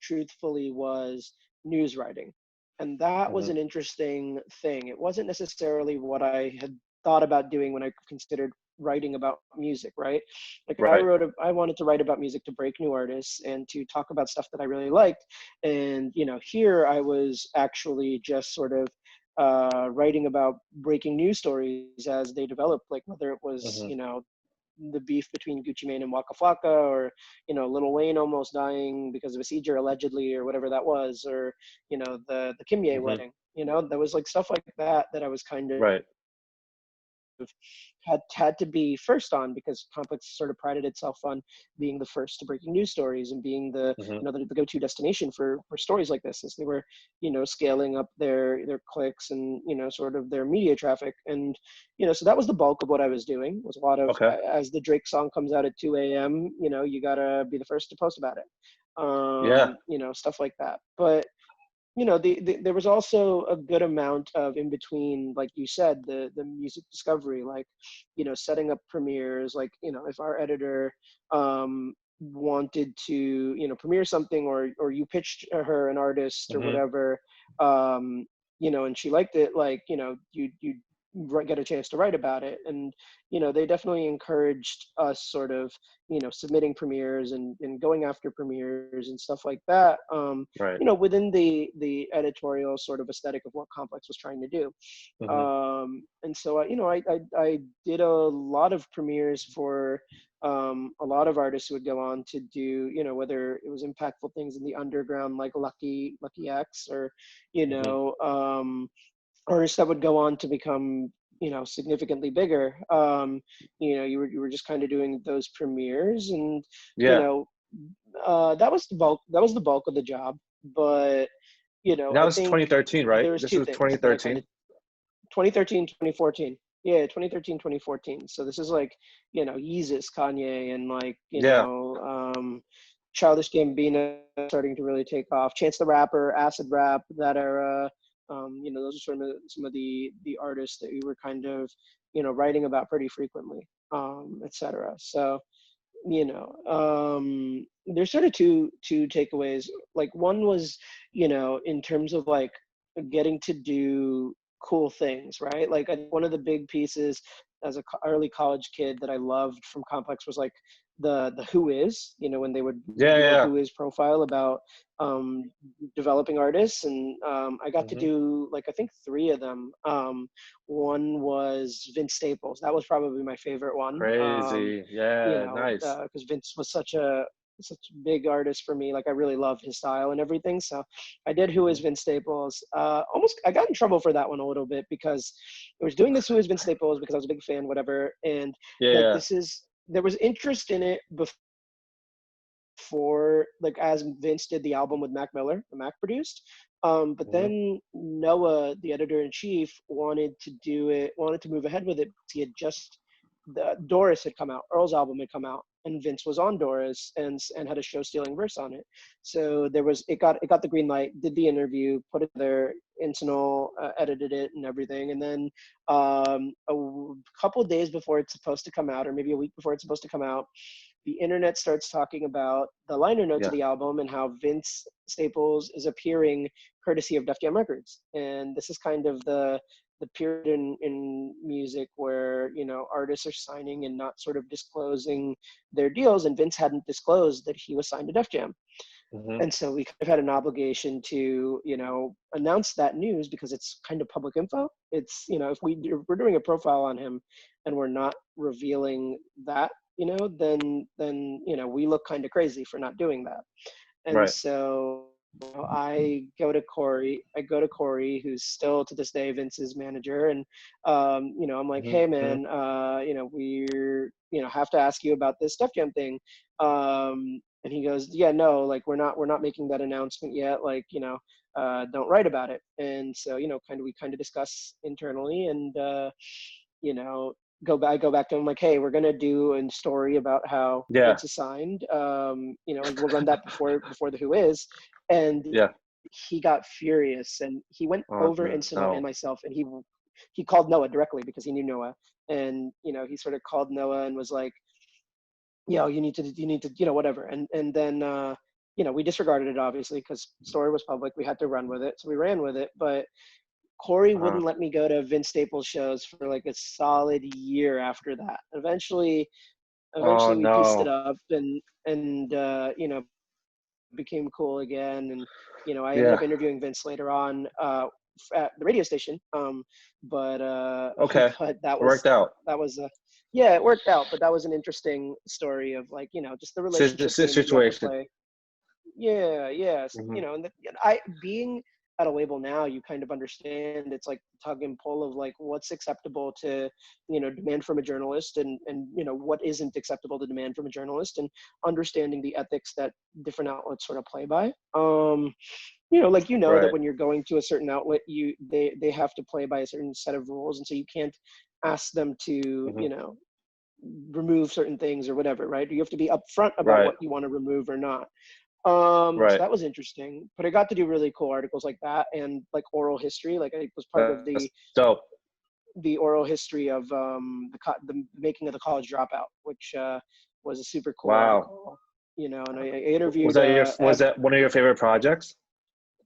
truthfully, was news writing. And that was Mm-hmm. an interesting thing. It wasn't necessarily what I had thought about doing when I considered writing about music, right? Like Right. I wanted to write about music to break new artists and to talk about stuff that I really liked. And, here I was actually just sort of writing about breaking news stories as they developed, like whether it was, Mm-hmm. the beef between Gucci Mane and Waka Flocka, or Lil Wayne almost dying because of a seizure allegedly, or whatever that was, or the Kimye Mm-hmm. wedding. There was like stuff like that I was kind of Right. had to be first on, because Complex sort of prided itself on being the first to breaking news stories and being the Mm-hmm. the go-to destination for stories like this, as they were scaling up their clicks and sort of their media traffic. And so that was the bulk of what I was doing, was a lot of, Okay. as the Drake song comes out at 2 a.m., you gotta be the first to post about it, Yeah. stuff like that. But there was also a good amount of in between, like you said, the music discovery, like setting up premieres, like if our editor wanted to premiere something, or you pitched her an artist or Mm-hmm. whatever, and she liked it, like you get a chance to write about it. And they definitely encouraged us sort of submitting premieres and going after premieres and stuff like that, Right. within the editorial sort of aesthetic of what Complex was trying to do. Mm-hmm. And so I did a lot of premieres for a lot of artists who would go on to do, whether it was impactful things in the underground, like Lucky X, or Mm-hmm. artists that would go on to become significantly bigger. You were just kind of doing those premieres, and you Yeah. know that was the bulk of the job. But And that I was think 2013, right? there was This two was things that I kind 2013. of 2013, 2014. Yeah, 2013, 2014. So this is like Yeezus, Kanye, and like Yeah. Childish Gambino starting to really take off. Chance the Rapper, acid rap, that era. Those are some of the artists that we were kind of writing about pretty frequently, etc. So there's sort of two takeaways. Like, one was in terms of like getting to do cool things, right? Like, one of the big pieces as a early college kid that I loved from Complex was like the Who Is, when they would Yeah. do a Yeah. Who Is profile about um developing artists. And I got to Mm-hmm. do, like, I think 3 of them. One was Vince Staples. That was probably my favorite one. Crazy. Yeah. Nice. Because Vince was such a big artist for me. Like, I really loved his style and everything. So I did Who Mm-hmm. Is Vince Staples. Almost, I got in trouble for that one a little bit, because I was doing this Who Is Vince Staples because I was a big fan, whatever. And Yeah. like, Yeah. there was interest in it before, like, as Vince did the album with Mac Miller, the Mac produced. But Mm-hmm. then Noah, the editor in chief, wanted to move ahead with it, because he had just, the Doris had come out, Earl's album had come out, and Vince was on Doris, and had a show stealing verse on it. So it got the green light, did the interview, put it there, Incinel edited it and everything. And then a couple of days before it's supposed to come out, or maybe a week before it's supposed to come out, the internet starts talking about the liner notes of Yeah. the album, and how Vince Staples is appearing courtesy of Def Jam Records. And this is kind of the period in music where artists are signing and not sort of disclosing their deals, and Vince hadn't disclosed that he was signed to Def Jam. Mm-hmm. And so we kind of had an obligation to announce that news, because it's kind of public info. It's if we're doing a profile on him and we're not revealing that, then we look kind of crazy for not doing that. And Right. so I go to Corey, who's still to this day Vince's manager. And I'm like, hey Mm-hmm. man, we're have to ask you about this Def Jam thing. And he goes, yeah, no, like, we're not making that announcement yet, like, don't write about it. And so we kind of discuss internally, and you know go back to him, like, hey, we're gonna do a story about how Yeah. Vince is signed, and we'll run that before the Who Is. And Yeah. he got furious, and he went Oh over Insano and no. myself, and he called Noah directly, because he knew Noah. And he sort of called Noah and was like, you need to whatever. And then you know, we disregarded it obviously because story was public. We had to run with it, so we ran with it. But Corey wouldn't let me go to Vince Staples shows for like a solid year after that. Eventually Oh we pieced it no. up and you know, became cool again. And you know, I ended up Yeah. interviewing Vince later on at the radio station. But Okay. but It worked out. that was yeah, it worked out. But that was an interesting story of like, you know, just the relationship game that you have to Situation. play. Yeah, yes. Hmm. You know, and I being at a label now, you kind of understand it's like tug and pull of like what's acceptable to, you know, demand from a journalist and you know what isn't acceptable to demand from a journalist, and understanding the ethics that different outlets sort of play by. You know, like, you know, that Right. when you're going to a certain outlet, they have to play by a certain set of rules, and so you can't ask them to, Hmm. you know, remove certain things or whatever, right? You have to be upfront about Right. what you want to remove or not. So Right. that was interesting, but I got to do really cool articles like that and like oral history. Like I was part of That's dope. the oral history of the making of the college dropout, which was a super cool Wow. article, you know. And I interviewed Was that one of your favorite projects?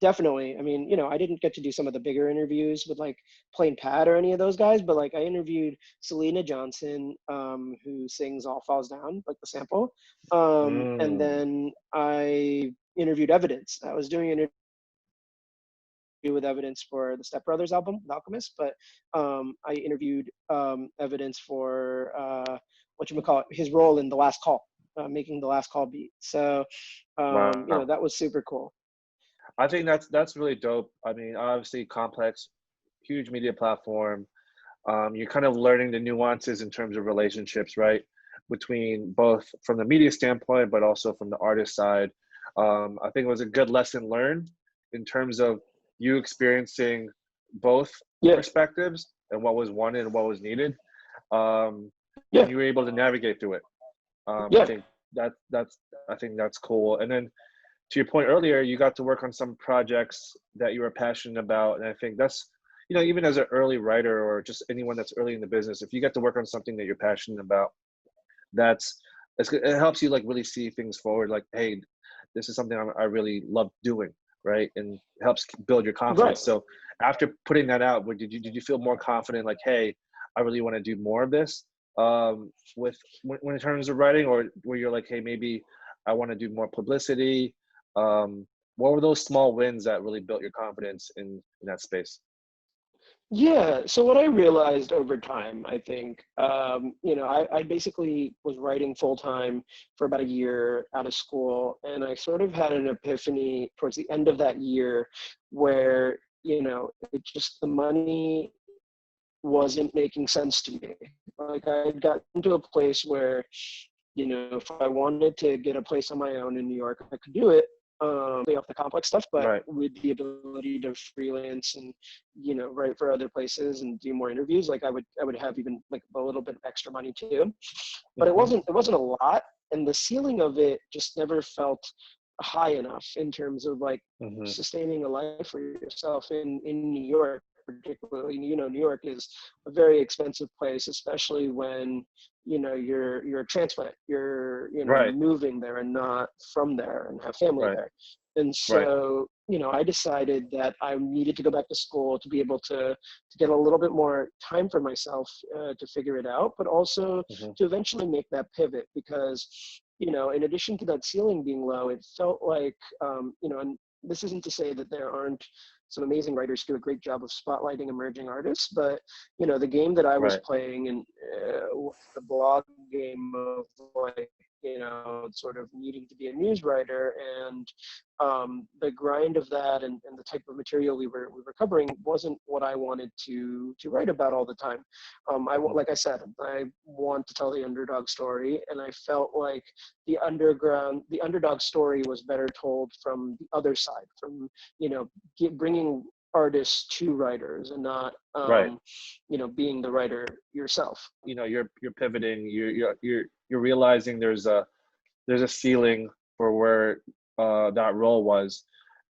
definitely. I mean, you know, I didn't get to do some of the bigger interviews with like Plain Pat or any of those guys, but like I interviewed Selena Johnson, who sings "All Falls Down," like the sample, and Mm. then I interviewed Evidence. I was doing an with Evidence for the Step Brothers album, The Alchemist, but I interviewed Evidence for what you call it, his role in The Last Call, making the Last Call beat. So you know, Wow. that was super cool. I think that's really dope. I mean, obviously complex, huge media platform. You're kind of learning the nuances in terms of relationships, right? Between both from the media standpoint, but also from the artist side. I think it was a good lesson learned in terms of you experiencing both Yeah, perspectives and what was wanted and what was needed. And yeah, you were able to navigate through it. I yeah, think that's I think that's cool. And then to your point earlier, you got to work on some projects that you were passionate about. And I think that's, you know, even as an early writer or just anyone that's early in the business, if you get to work on something that you're passionate about, that's, it helps you like really see things forward. Like, hey, this is something I really love doing, right? And it helps build your right. confidence. So after putting that out, did you feel more confident? Like, hey, I really want to do more of this with when in terms of writing, or where you're like, hey, maybe I want to do more publicity. What were those small wins that really built your confidence in that space? Yeah, so what I realized over time, I think, you know, I basically was writing full time for about a year out of school, and I sort of had an epiphany towards the end of that year where, you know, it just the money wasn't making sense to me. Like I had gotten to a place where, you know, if I wanted to get a place on my own in New York, I could do it. Lay off the complex stuff, but Right. with the ability to freelance and, you know, write for other places and do more interviews, like I would have even like a little bit of extra money too. But Hmm. it wasn't a lot, and the ceiling of it just never felt high enough in terms of like Hmm. sustaining a life for yourself in New York. Particularly, you know, New York is a very expensive place, especially when, you know, you're a transplant, you're, you know, Right. moving there and not from there and have family Right. there. And Right. so, you know, I decided that I needed to go back to school to be able to get a little bit more time for myself, to figure it out, but also Hmm. to eventually make that pivot. Because, you know, in addition to that ceiling being low, it felt like, you know, and this isn't to say that there aren't some amazing writers who do a great job of spotlighting emerging artists, but, you know, the game that I was Right. playing and the blog game of like, you know, sort of needing to be a news writer, and the grind of that, and the type of material we were covering wasn't what I wanted to write about all the time. Hmm. Like I said, I want to tell the underdog story, and I felt like the underdog story was better told from the other side, from, you know, bringing artists to writers and not, Right. you know, being the writer yourself. You know, you're pivoting. You're realizing there's a ceiling for where that role was,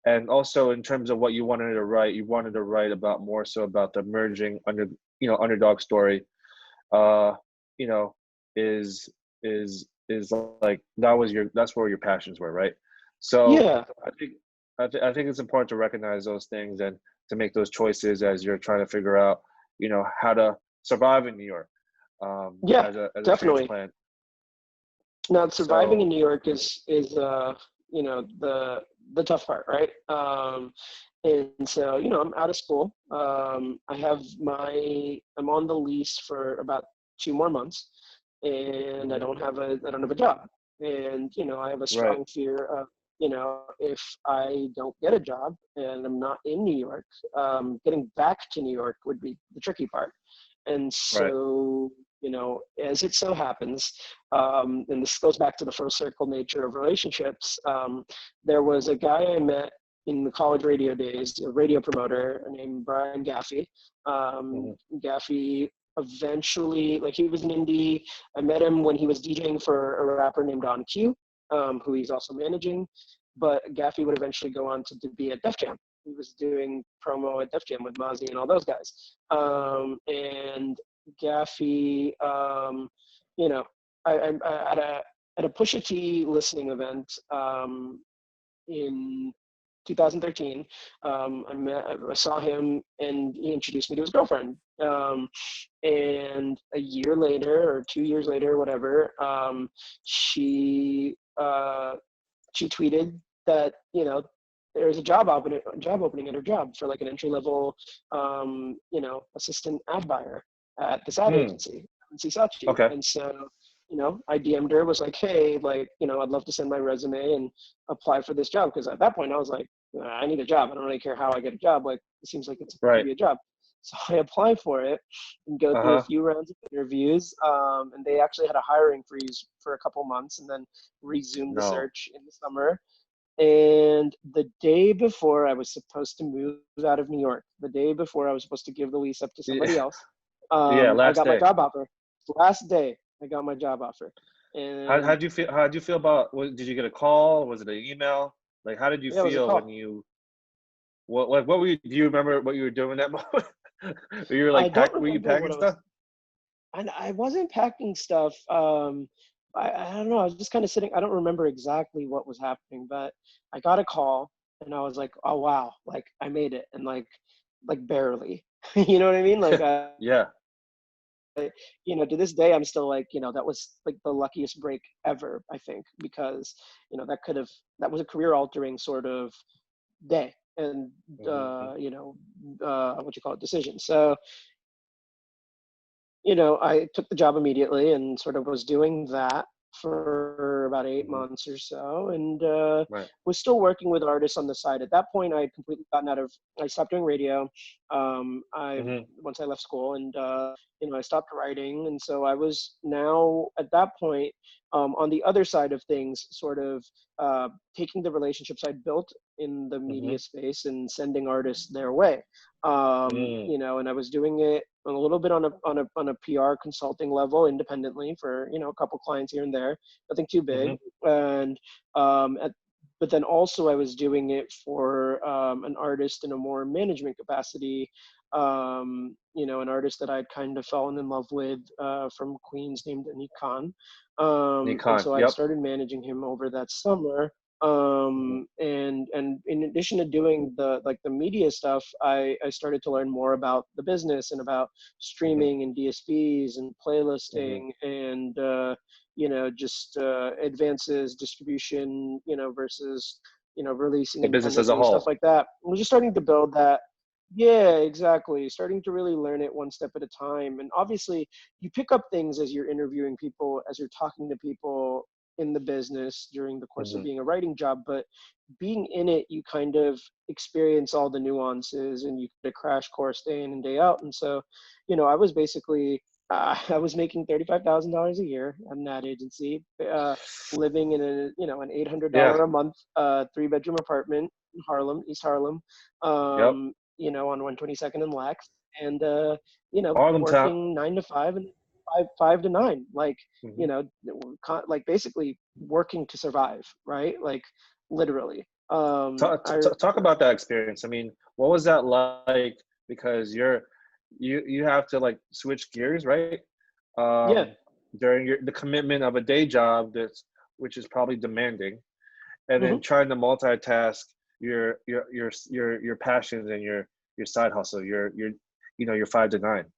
and also in terms of what you wanted to write about more so about the emerging underdog story. Uh, you know, is is like that's where your passions were, right? So Yeah. I think it's important to recognize those things and to make those choices as you're trying to figure out, how to survive in New York, Yeah, as a definitely. transplant. Now, surviving in So New York is the tough part, right? And so, I'm out of school. I'm on the lease for about 2 more months, and mhm, I don't have a job. And, I have a right, strong fear of, if I don't get a job and I'm not in New York, getting back to New York would be the tricky part. And right, so, as it so happens, and this goes back to the full circle nature of relationships, there was a guy I met in the college radio days, a radio promoter named Brian Gaffey. mhm, Gaffey eventually, like, he was an indie. I met him when he was DJing for a rapper named Don Q, who he's also managing. But Gaffey would eventually go on to be at Def Jam. He was doing promo at Def Jam with Mozzie and all those guys. And Gaffey, you know, I at a Pusha T listening event in 2013. I saw him, and he introduced me to his girlfriend. And a year later, or 2 years later, or whatever, she tweeted that there's a job opening at her job for like an entry level assistant ad buyer at this ad mm, agency in Saatchi. okay, And so I DM'd her, was like, hey, like, I'd love to send my resume and apply for this job, because at that point I was like, I need a job. I don't really care how I get a job. Like, it seems like it's supposed to right, be a job. So I apply for it and go through a uh-huh, few rounds of interviews. And they actually had a hiring freeze for a couple months, and then resumed the no, search in the summer. And the day before I was supposed to move out of New York, the day before I was supposed to give the lease up to somebody yeah, else, yeah, I last got my day. job offer. Last day, I got my job offer. And How'd you feel? How'd you feel about? Did you get a call? Was it an email? Like, how did you yeah, it was a feel when call. you? What were you? Do you remember what you were doing that moment? You were I like don't Were you remember packing what I was, stuff? and I wasn't packing stuff. I don't know. I was just kind of sitting. I don't remember exactly what was happening, but I got a call, and I was like, "Oh wow! Like, I made it!" And like barely. You know what I mean? Like, Yeah. to this day, I'm still like, that was like the luckiest break ever, I think, because that was a career altering sort of day, and Hmm. what you call it, decision. So I took the job immediately and sort of was doing that for about eight Hmm. months or so, and Right. was still working with artists on the side. At that point, I had completely gotten out of. I stopped doing radio. I Hmm. Once I left school, and I stopped writing, and so I was now at that point on the other side of things, sort of taking the relationships I'd built in the Hmm. media space and sending artists their way. Mm. And I was doing it a little bit on a PR consulting level independently for a couple clients here and there, nothing too big. Hmm. And but then also I was doing it for an artist in a more management capacity. An artist that I'd kind of fallen in love with from Queens named Anik Khan. And Nikon. so I'd Yep. started managing him over that summer. Hmm. And in addition to doing the media stuff, I started to learn more about the business and about Hmm. streaming and DSPs and Hmm. playlisting and just advances distribution versus releasing The business as a independently, stuff whole. like that. We're just starting to build that. Yeah, exactly, starting to really learn it one step at a time. And obviously you pick up things as you're interviewing people, as you're talking to people in the business during the course of Hmm. being a writing job. But being in it, you kind of experience all the nuances, and you get a crash course day in and day out. And so I was basically I was making $35,000 a year at an ad agency, living in an Yeah. $800 a month 3-bedroom apartment in Harlem, East Harlem, Yep. on 122nd and Lex, and Harlem Town. working 9 to 5 and five to nine, like you Hmm. know, like basically working to survive, right? Like literally. Talk about that experience. I mean, what was that like? Because you have to like switch gears, right? Yeah, Um, During the commitment of a day job which is probably demanding, and then Hmm. trying to multitask your passions and your side hustle, your 5 to 9.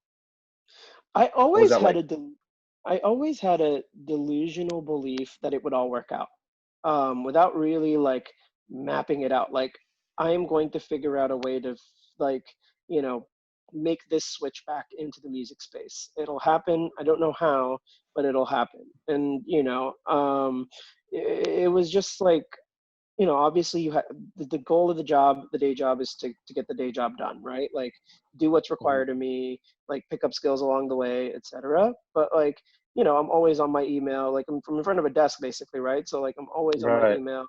I What was always that had like? a I always had a delusional belief that it would all work out, without really like mapping it out. Like, I am going to figure out a way to like, you know, make this switch back into the music space. It'll happen. I don't know how, but it'll happen. And it was just like, obviously you have the goal of the job, the day job is to get the day job done, right? Like, do what's Mhm. required of me, like pick up skills along the way, etc. But like, I'm always on my email, like I'm from in front of a desk basically, right? So like I'm always on my Right. email,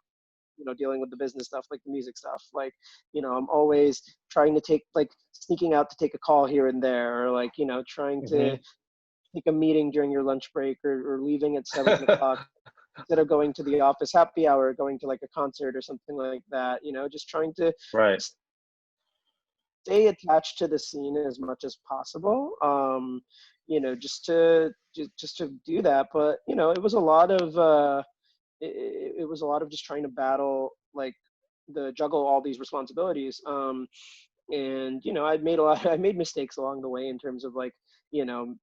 dealing with the business stuff, like the music stuff. Like, I'm always trying to take like sneaking out to take a call here and there, or like, trying to Hmm. take a meeting during your lunch break, or leaving at 7 o'clock instead of going to the office happy hour, going to like a concert or something like that, just trying to Right. stay attached to the scene as much as possible. Just to do that. But, it was a lot of, it was a lot of just trying to battle, like the juggle all these responsibilities. And, I made mistakes along the way in terms of like, you know,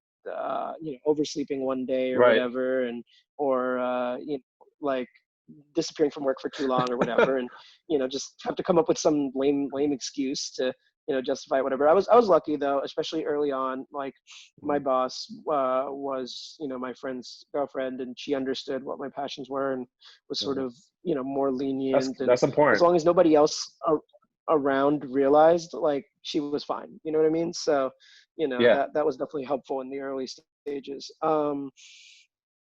oversleeping one day or Right. whatever, and, or, like disappearing from work for too long or whatever, and just have to come up with some lame excuse to justify whatever. I was lucky though, especially early on. Like, my Mhm. boss was my friend's girlfriend, and she understood what my passions were and was sort Mhm. of more That's lenient. And that's as important. long as nobody else around realized, like, she was fine, you know what I mean? So Yeah. that was definitely helpful in the early stages.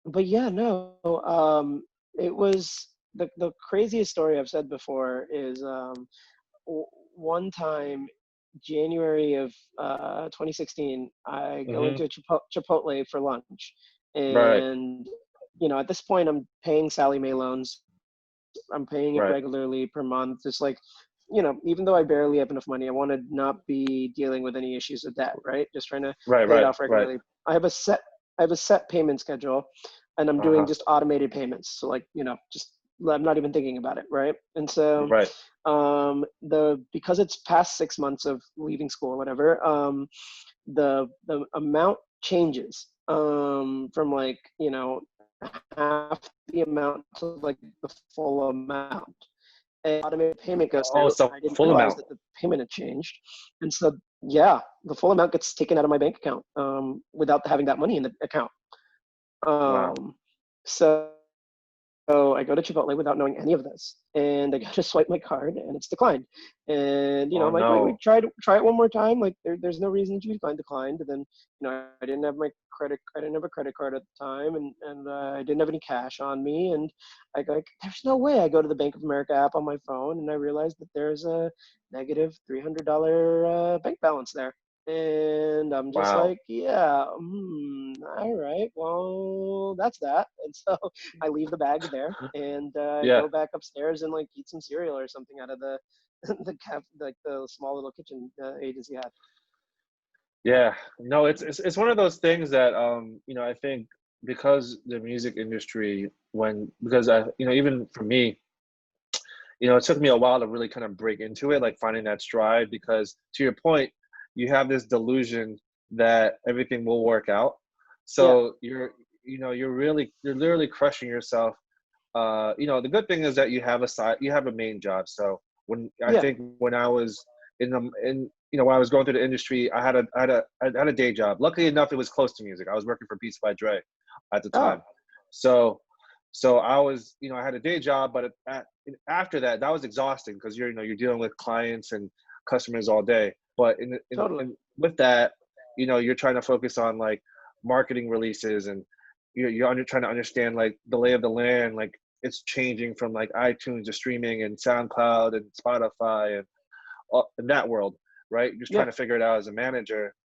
But yeah, no, it was the craziest story I've said before is, one time, January of 2016, I go Hmm. into a Chipotle for lunch, Right. and at this point I'm paying Sally Mae loans. I'm paying it Right. regularly per month. It's like, even though I barely have enough money, I want to not be dealing with any issues of debt, right? Just trying to Right. pay it Right. off Right. regularly. I have a set payment schedule, and I'm doing Uh-huh. just automated payments. So like, just I'm not even thinking about it, right? And so, Right. because it's past 6 months of leaving school or whatever, the amount changes, from like, half the amount to like the full amount. And automated payment goes Oh, through, it's the and I didn't full realize amount. that the payment had changed. And so, yeah, the full amount gets taken out of my bank account, without having that money in the account. Wow. Um, so so I go to Chipotle without knowing any of this, and I go to swipe my card, and it's declined. And Oh I'm like, wait, no. try it one more time. Like, there's no reason to be declined. And then, I didn't have I didn't have a credit card at the time, and I didn't have any cash on me. And I go, like, there's no way. I go to the Bank of America app on my phone, and I realize that there's a negative $300 bank balance there. And I'm just Wow. like, yeah, all right, well, that's that. And so I leave the bag there, and Yeah. go back upstairs and like eat some cereal or something out of the like the small little kitchen agency had. Yeah. No, it's one of those things that I think because the music industry because even for me, it took me a while to really kind of break into it, like finding that stride, because to your point, you have this delusion that everything will work out. Yeah, So you're literally crushing yourself. The good thing is that you have a main job. So I yeah. think when I was when I was going through the industry, I had a day job. Luckily enough, it was close to music. I was working for Beats by Dre at the Oh, time. So so I was, I had a day job, but after that was exhausting because you're dealing with clients and customers all day. But totally. with that, you're trying to focus on like marketing releases, and trying to understand like the lay of the land, like it's changing from like iTunes to streaming and SoundCloud and Spotify and in that world, right? You're just trying Yeah, to figure it out as a manager.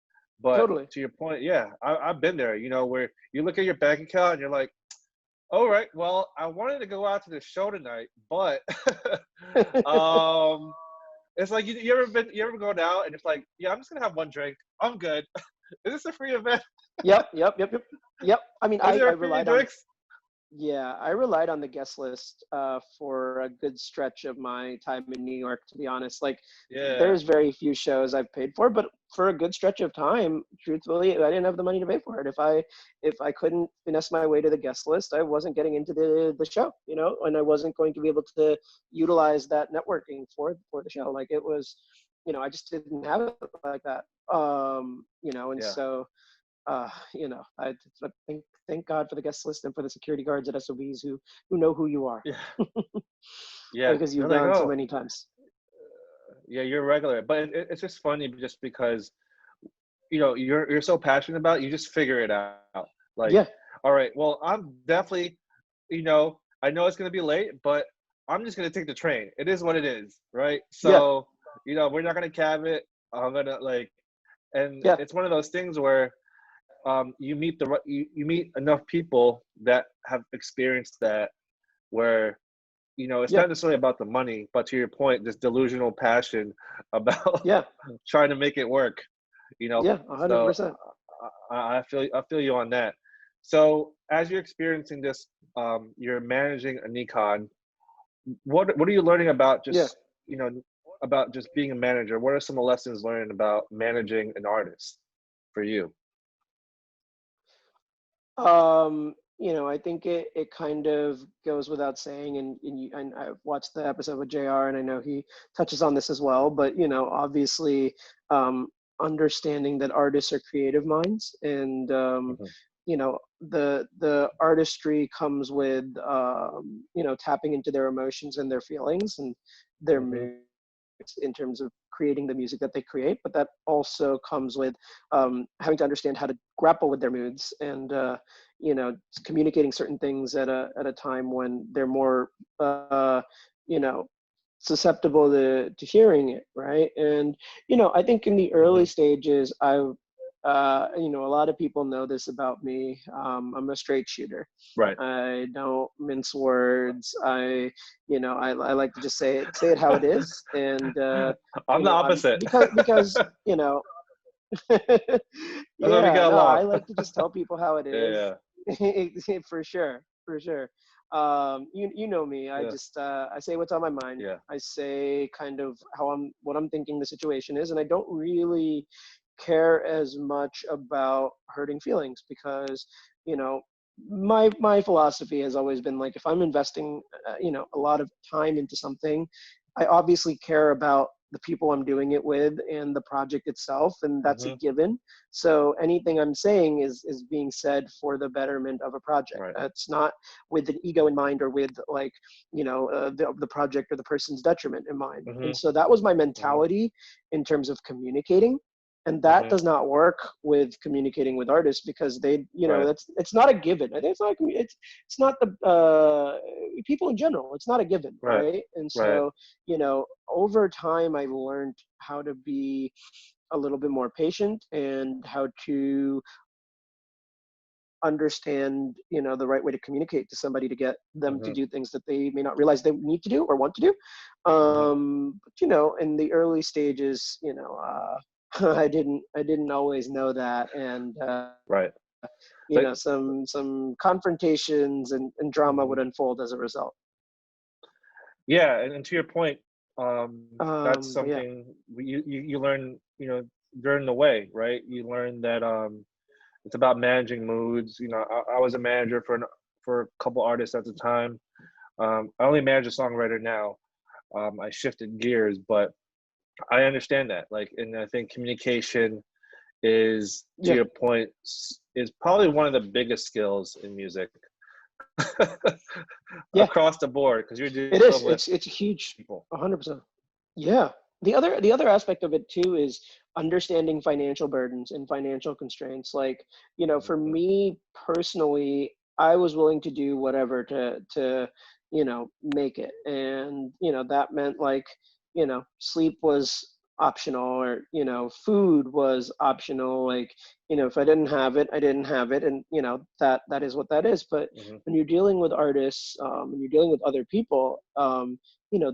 But totally. to your point, yeah, I've been there, where you look at your bank account and you're like, all right, well, I wanted to go out to the show tonight, but um, it's like you ever gone out and it's like, yeah, I'm just gonna have one drink. I'm good. Is this a free event? Yep, yep, yep, yep, yep. I mean, Is I there free relied on drinks? Yeah, I relied on the guest list for a good stretch of my time in New York, to be honest. Like, Yeah. there's very few shows I've paid for, but for a good stretch of time, truthfully, I didn't have the money to pay for it. If I couldn't finesse my way to the guest list, I wasn't getting into the show, and I wasn't going to be able to utilize that networking for the show. Like, it was, I just didn't have it like that. And Yeah. so I thank God for the guest list and for the security guards at SOBs who know who you are Yeah. Yeah. because They're you've like, gone so oh, many times. yeah, you're regular. But it's just funny just because, you're so passionate about it, you just figure it out. Like, Yeah, all right, well, I'm definitely, I know it's gonna be late, but I'm just gonna take the train. It is what it is, right? yeah, So, we're not gonna cab it. I'm gonna like, and yeah, it's one of those things where you meet you meet enough people that have experienced that, where it's yeah, not necessarily about the money, but to your point, this delusional passion about yeah, trying to make it work. you know yeah, so 100%. I feel you on that. So as you're experiencing this, you're managing a Nikon. What are you learning about Yeah. just being a manager? What are some of the lessons learned about managing an artist for you? I think it kind of goes without saying, and I've watched the episode with JR, and I know he touches on this as well. But obviously, understanding that artists are creative minds, and Hmm. the artistry comes with tapping into their emotions and their feelings and their Hmm. moods in terms of creating the music that they create. But that also comes with having to understand how to grapple with their moods and you know communicating certain things at a time when they're more you know susceptible to hearing it, right? And I think in the early Hmm. stages, a lot of people know this about me. I'm a straight shooter. Right. I don't mince words. I like to just say it how it is. And I'm the I'm opposite. because That's why we yeah, get no, I along. like to just tell people how it is. Yeah. For sure, for sure. You know me. I Yeah. just I say what's on my mind. Yeah. I say kind of what I'm thinking the situation is, and I don't really care as much about hurting feelings because you know my philosophy has always been like if I'm investing a lot of time into something, I obviously care about the people I'm doing it with and the project itself, and that's a Hmm. given. So anything I'm saying is being said for the betterment of a project. Right. It's not with an ego in mind or with like the project or the person's detriment in mind. And Hmm. so that was my Hmm. mentality in terms of communicating, and that Hmm. does not work with communicating with artists because they Right. it's not a given. I think it's not the people in general, it's not a given, Right. right? And Right. so over time I learned how to be a little bit more patient and how to understand the right way to communicate to somebody to get them to Hmm. do things that they may not realize they need to do or want to do. Hmm. But in the early stages, I didn't always know that, and Right. So, some confrontations and drama would mhm. unfold as a result. Yeah, and to your point, that's But yeah, something you learn, during the way, right? You learn that it's about managing moods. I was a manager for a couple artists at the time. I only manage a songwriter now. I shifted gears, but I understand that. Like, and I think communication is, to yeah, your point, is probably one of the biggest skills in music yeah. across the board because you're It is. dealing with It's huge. people. 100%. Yeah. The other aspect of it too is understanding financial burdens and financial constraints. Like, for Mhm. me personally, I was willing to do whatever to make it. And, that meant like, sleep was optional or, food was optional. Like, if I didn't have it, I didn't have it. And, that is what that is. But Mhm. when you're dealing with artists, when you're dealing with other people,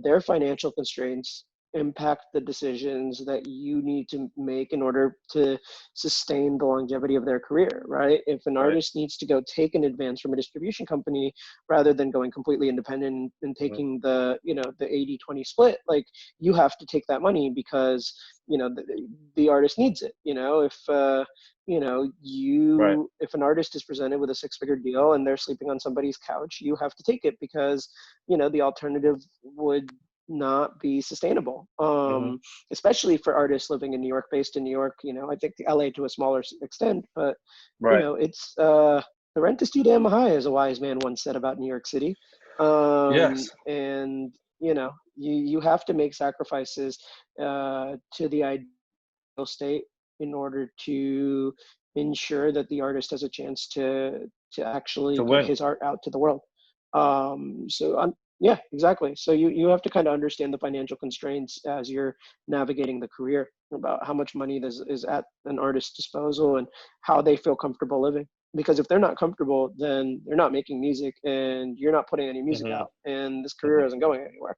their financial constraints impact the decisions that you need to make in order to sustain the longevity of their career, right? If an Right. artist needs to go take an advance from a distribution company rather than going completely independent and Mhm. taking the, the 80-20 split, like, you have to take that money because, the artist needs it. If Right. if an artist is presented with a six-figure deal and they're sleeping on somebody's couch, you have to take it because, the alternative would not be sustainable. Mhm. Especially for artists living in New York, based in New York. I think LA to a smaller extent, but Right. it's the rent is too damn high, as a wise man once said about New York City. Yes. And you have to make sacrifices to the ideal state in order to ensure that the artist has a chance to actually To get win. his art out to the world. Yeah, exactly. So you have to kind of understand the financial constraints as you're navigating the career, about how much money is at an artist's disposal and how they feel comfortable living. Because if they're not comfortable, then they're not making music and you're not putting any music Mhm. out, and this career Mhm. isn't going anywhere.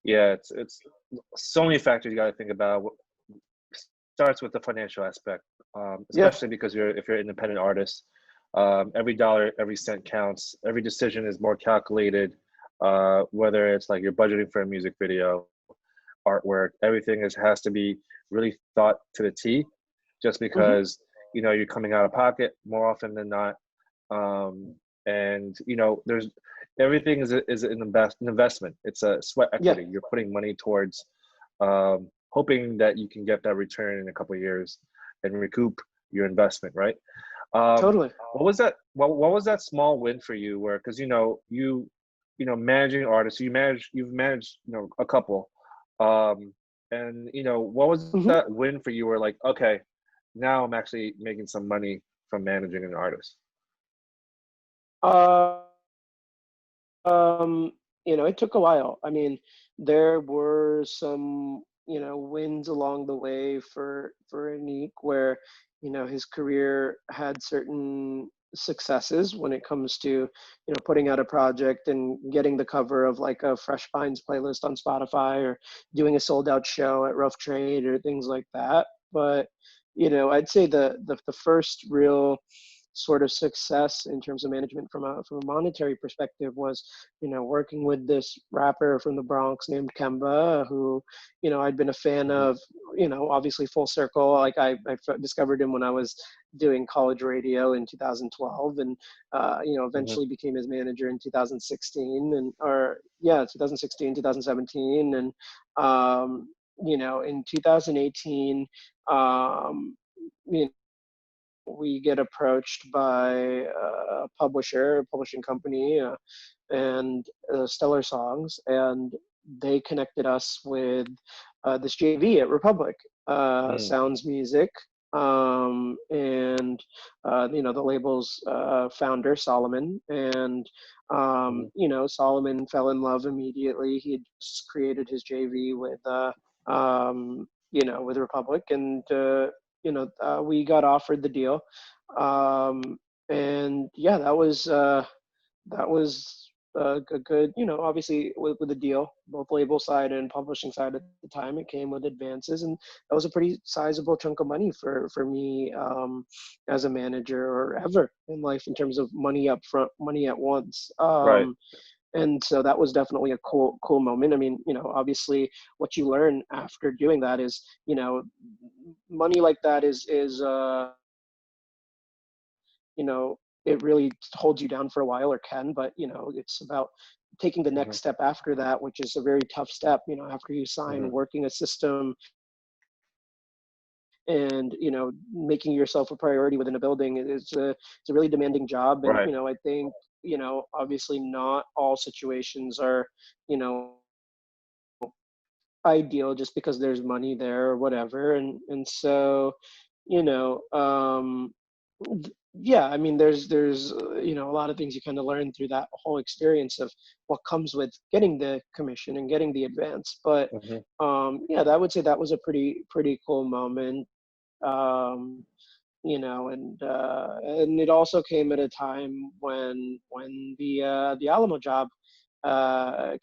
Yeah, it's so many factors you got to think about. Starts with the financial aspect, Yeah, especially because if you're an independent artist, every dollar, every cent counts. Every decision is more calculated. Whether it's like you're budgeting for a music video, artwork, everything has to be really thought to the T, just hmm, because you're coming out of pocket more often than not. And there's everything is an investment. It's a sweat yeah, equity. You're putting money towards, hoping that you can get that return in a couple of years and recoup your investment, right? totally. What was that small win for you, where, because managing artists, you've managed a couple, um and what was Hmm. that win for you, where like, okay, now I'm actually making some money from managing an artist? Uh, Um, it took a while. I mean, there were some, wins along the way for Anik, where, his career had certain successes when it comes to, putting out a project and getting the cover of like a Fresh Finds playlist on Spotify, or doing a sold out show at Rough Trade or things like that. But, I'd say the first real sort of success in terms of management from a monetary perspective was, working with this rapper from the Bronx named Kemba, who, I'd been a fan Hmm. of, obviously full circle. Like discovered him when I was doing college radio in 2012, and Hmm. eventually became his manager in 2016, and or yeah, 2016, 2017, and in 2018, um, you we get approached by a publishing company, and Stellar Songs, and they connected us with this JV at Republic, Mm. Sounds Music, and the label's founder Solomon, and Hmm. Solomon fell in love immediately. He had just created his JV with Republic, and we got offered the deal, and yeah, that was a good, obviously with the deal, both label side and publishing side at the time, it came with advances, and that was a pretty sizable chunk of money for me, as a manager, or ever in life, in terms of money up front, money at once. Right. And so that was definitely a cool moment. I mean, obviously what you learn after doing that is, money like that is you know, it really holds you down for a while, or can, but it's about taking the Hmm. next step after that, which is a very tough step, after you sign, Hmm. working a system, and making yourself a priority within a building. It's a really demanding job, and Right. I think, obviously not all situations are, you know ideal just because there's money there or whatever, and so, you know um yeah, I mean, there's a lot of things you kind of learn through that whole experience of what comes with getting the commission and getting the advance. But Hmm. yeah, that would say that was a pretty cool moment. um and it also came at a time when the Alamo job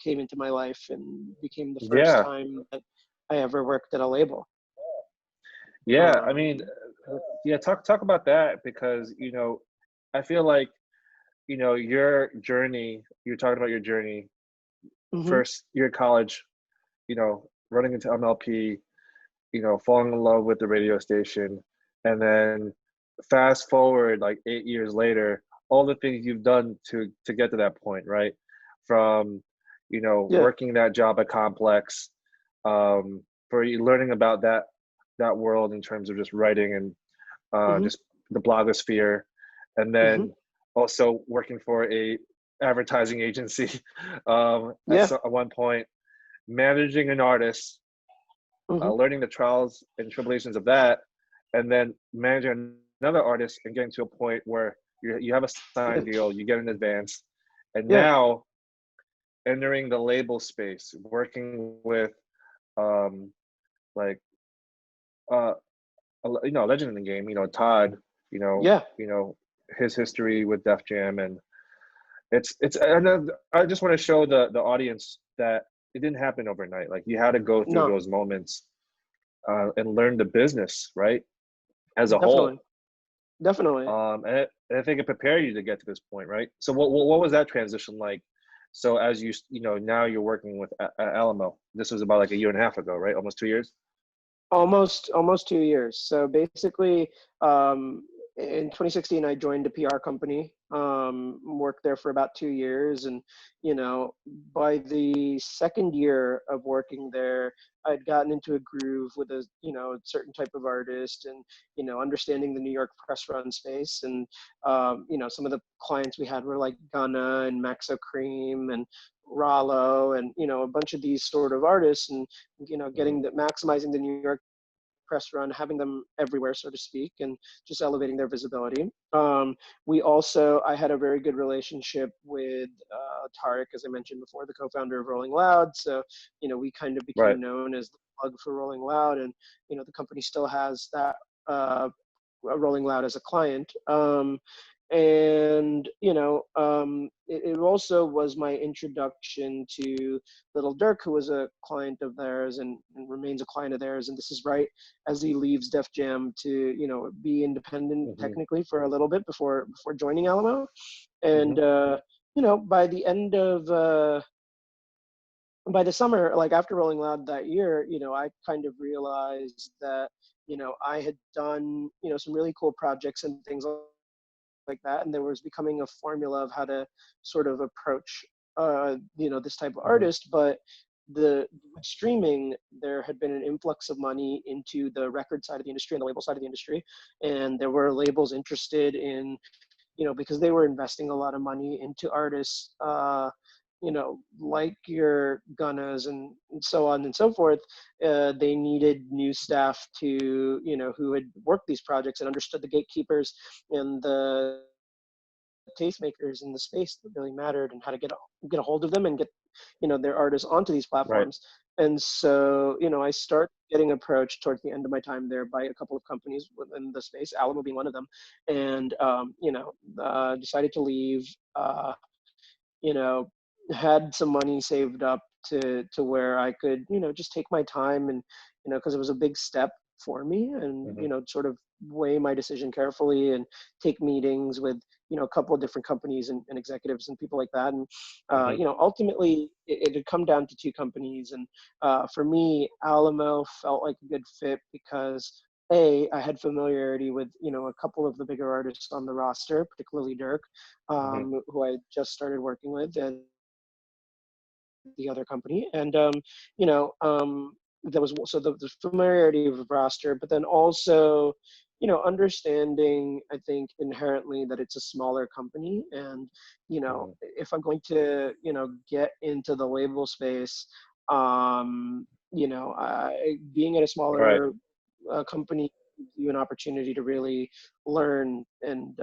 came into my life and became the first Yeah. time that I ever worked at a label. Yeah. I mean, yeah, talk about that, because, I feel like, your journey, you're talking about your journey, Mhm. first year of college, running into MLP, falling in love with the radio station, and then fast forward like 8 years later, all the things you've done to get to that point, right? From, Yeah. working that job at Complex, for you learning about that world in terms of just writing and Mhm. just the blogosphere, and Mhm. then also working for a advertising agency Yeah. at one point, managing an artist, Mhm. learning the trials and tribulations of that, and then managing another artist and getting to a point where you have a Yeah. signed deal, you get an advance, and Yeah. now entering the label space, working with um, like legend in the game, Todd, Yeah. his history with Def Jam, and it's and then I just want to show the audience that it didn't happen overnight. Like, you had to go through No. those moments and learn the business, right, as a Definitely. whole. Definitely. And I think it prepared you to get to this point, right? So what was that transition like? So as now you're working with Alamo. This was about like a year and a half ago, right? Almost 2 years. Almost 2 years. So basically, in 2016, I joined a PR company, worked there for about 2 years. And, by the second year of working there, I'd gotten into a groove with a certain type of artist and, understanding the New York press run space. And, some of the clients we had were like Gunna and Maxo Cream and Rollo and, a bunch of these sort of artists. And, Hmm. maximizing the New York press run, having them everywhere, so to speak, and just elevating their visibility. I had a very good relationship with Tarek, as I mentioned before, the co-founder of Rolling Loud. So, we kind of Right. became known as the plug for Rolling Loud, and the company still has that Rolling Loud as a client. And it also was my introduction to Little Dirk, who was a client of theirs and remains a client of theirs. And this is right as he leaves Def Jam to be independent Hmm. technically for a little bit before joining Alamo. Hmm. And by the end of by the summer, like after Rolling Loud that year, I kind of realized that I had done some really cool projects and things like that, and there was becoming a formula of how to sort of approach this type of Hmm. artist. But the with streaming, there had been an influx of money into the record side of the industry and the label side of the industry, and there were labels interested in because they were investing a lot of money into artists like your Gunnas and so on and so forth. They needed new staff to who had worked these projects and understood the gatekeepers and the tastemakers in the space that really mattered, and how to get a hold of them and get their artists onto these Right. platforms. And so I started getting approached towards the end of my time there by a couple of companies within the space, Alamo being one of them. And decided to leave. You know had some money saved up to where I could just take my time, and because it was a big step for me, and Hmm. sort of weigh my decision carefully and take meetings with a couple of different companies and executives and people like that. And Hmm. ultimately it had come down to two companies. And for me, Alamo felt like a good fit because I had familiarity with a couple of the bigger artists on the roster, particularly Dirk, Hmm. who I just started working with, and the other company. And there was so the familiarity of the roster, but then also understanding, I think, inherently that it's a smaller company. And Hmm. if I'm going to get into the label space, being at a Right. smaller company gives you an opportunity to really learn and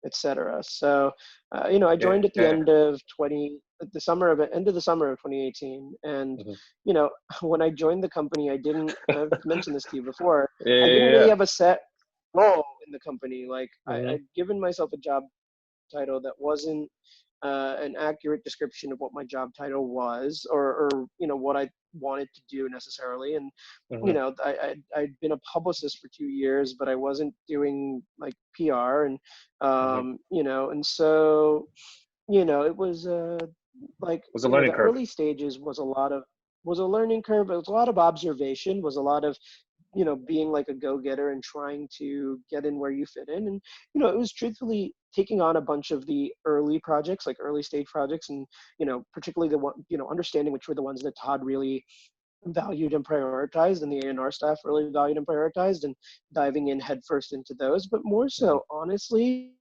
etc. So I joined at the Yeah. end of 20 at the summer of end of the summer of 2018. And Hmm. you know when I joined the company, I've mentioned this to you before, Yeah. I didn't Yeah. really Yeah. have a set role in the company. Like Hmm. I'd given myself a job title that wasn't an accurate description of what my job title was, or what I wanted to do necessarily. And Mm-hmm. I'd been a publicist for 2 years, but I wasn't doing like PR, and Mm-hmm. and so it was like Was a learning the curve. early stages was a learning curve. It was a lot of observation, was a lot of being like a go-getter and trying to get in where you fit in. And it was truthfully taking on a bunch of the early projects, like early stage projects, and particularly the one, understanding which were the ones that Todd really valued and prioritized, and the A&R staff really valued and prioritized, and diving in headfirst into those. But more Mm-hmm. so, honestly,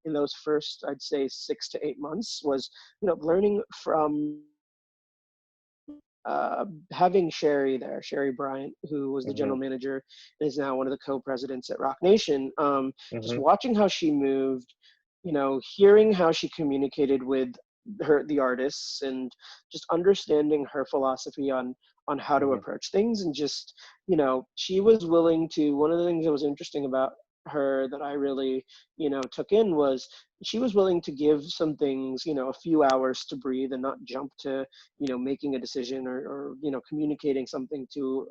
in those first, I'd say, 6 to 8 months, was learning from having Sherry there, Sherry Bryant, who was the Mm-hmm. general manager and is now one of the co-presidents at Rock Nation. Just Mm-hmm. watching how she moved, hearing how she communicated with the artists, and just understanding her philosophy on how to Mm-hmm. approach things. And just she was willing to. One of the things that was interesting about her that I really took in was she was willing to give some things a few hours to breathe, and not jump to making a decision, or communicating something to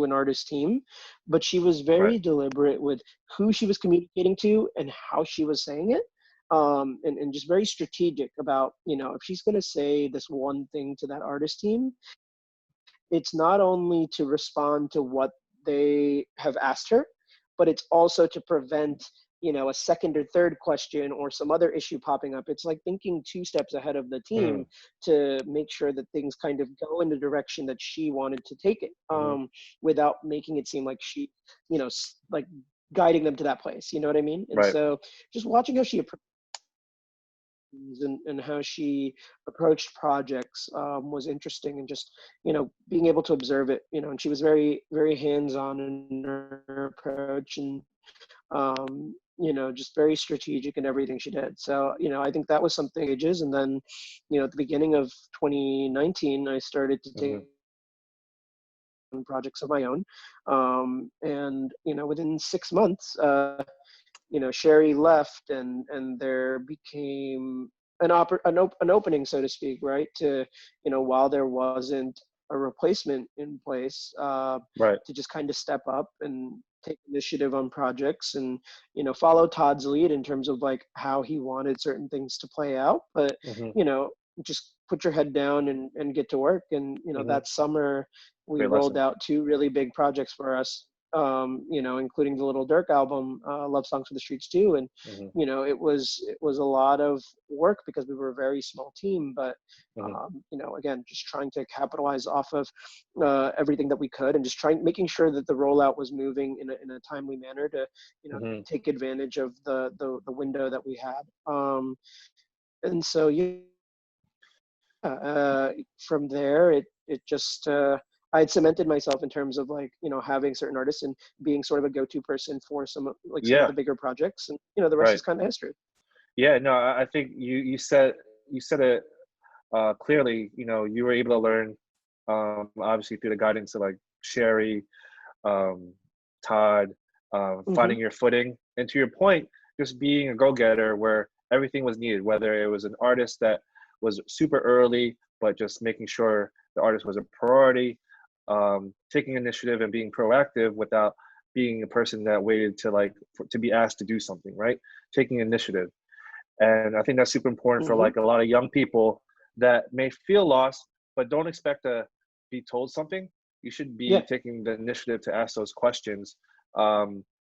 an artist team. But she was Right. very deliberate with who she was communicating to and how she was saying it. And just very strategic about if she's going to say this one thing to that artist team, it's not only to respond to what they have asked her, but it's also to prevent a second or third question or some other issue popping up. It's like thinking 2 steps ahead of the Mm-hmm. team to make sure that things kind of go in the direction that she wanted to take it, Mm-hmm. without making it seem like she like guiding them to that place, you know what I mean? And Right. so just watching how she approached and how she approached projects was interesting. And just being able to observe it, and she was very, very hands-on in her approach, and just very strategic in everything she did. So I think that was something ages. And then at the beginning of 2019, I started to take Mm-hmm. on projects of my own, and within 6 months, Sherry left, and there became an opening, so to speak, right? To while there wasn't a replacement in place, Right. to just kind of step up and take initiative on projects, and follow Todd's lead in terms of like how he wanted certain things to play out. But Mm-hmm. just put your head down and get to work. And Mm-hmm. that summer we Great rolled lesson. out 2 really big projects for us, including the Little Dirk album, Love Songs for the Streets too. And Mm-hmm. it was a lot of work because we were a very small team. But Mm-hmm. again, just trying to capitalize off of everything that we could, and just making sure that the rollout was moving in a timely manner to Mm-hmm. take advantage of the window that we had. And so yeah, from there, it just I had cemented myself in terms of like having certain artists and being sort of a go-to person for some of Yeah. the bigger projects. And the rest Right. is kind of history. Yeah. No, I think you said it clearly. You were able to learn, obviously through the guidance of like Sherry, um, Todd, Hmm. finding your footing, and to your point, just being a go-getter where everything was needed, whether it was an artist that was super early, but just making sure the artist was a priority, taking initiative and being proactive without being a person that waited to to be asked to do something, right? Taking initiative. And I think that's super important for Hmm. like a lot of young people that may feel lost, but don't expect to be told something. You should be Yeah. taking the initiative to ask those questions,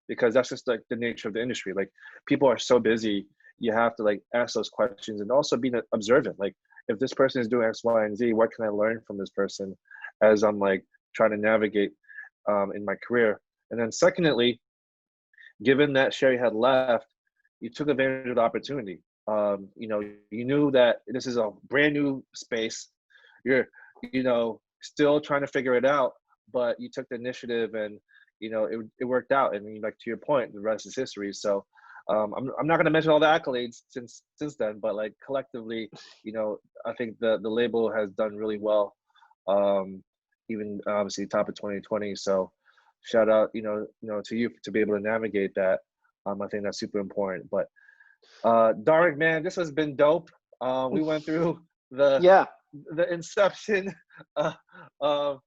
because that's just like the nature of the industry. Like people are so busy, you have to like ask those questions and also be observant. Like if this person is doing X, Y, and Z, what can I learn from this person as I'm like trying to navigate in my career? And then secondly, given that Sherry had left, you took advantage of the opportunity. You knew that this is a brand new space. You're, still trying to figure it out, but you took the initiative, and it worked out. And like to your point, the rest is history. So I'm not going to mention all the accolades since then, but like collectively, I think the label has done really well. Even obviously top of 2020. So shout out, to you to be able to navigate that. I think that's super important. But Dharmic, man, this has been dope. We went through the Yeah. the inception of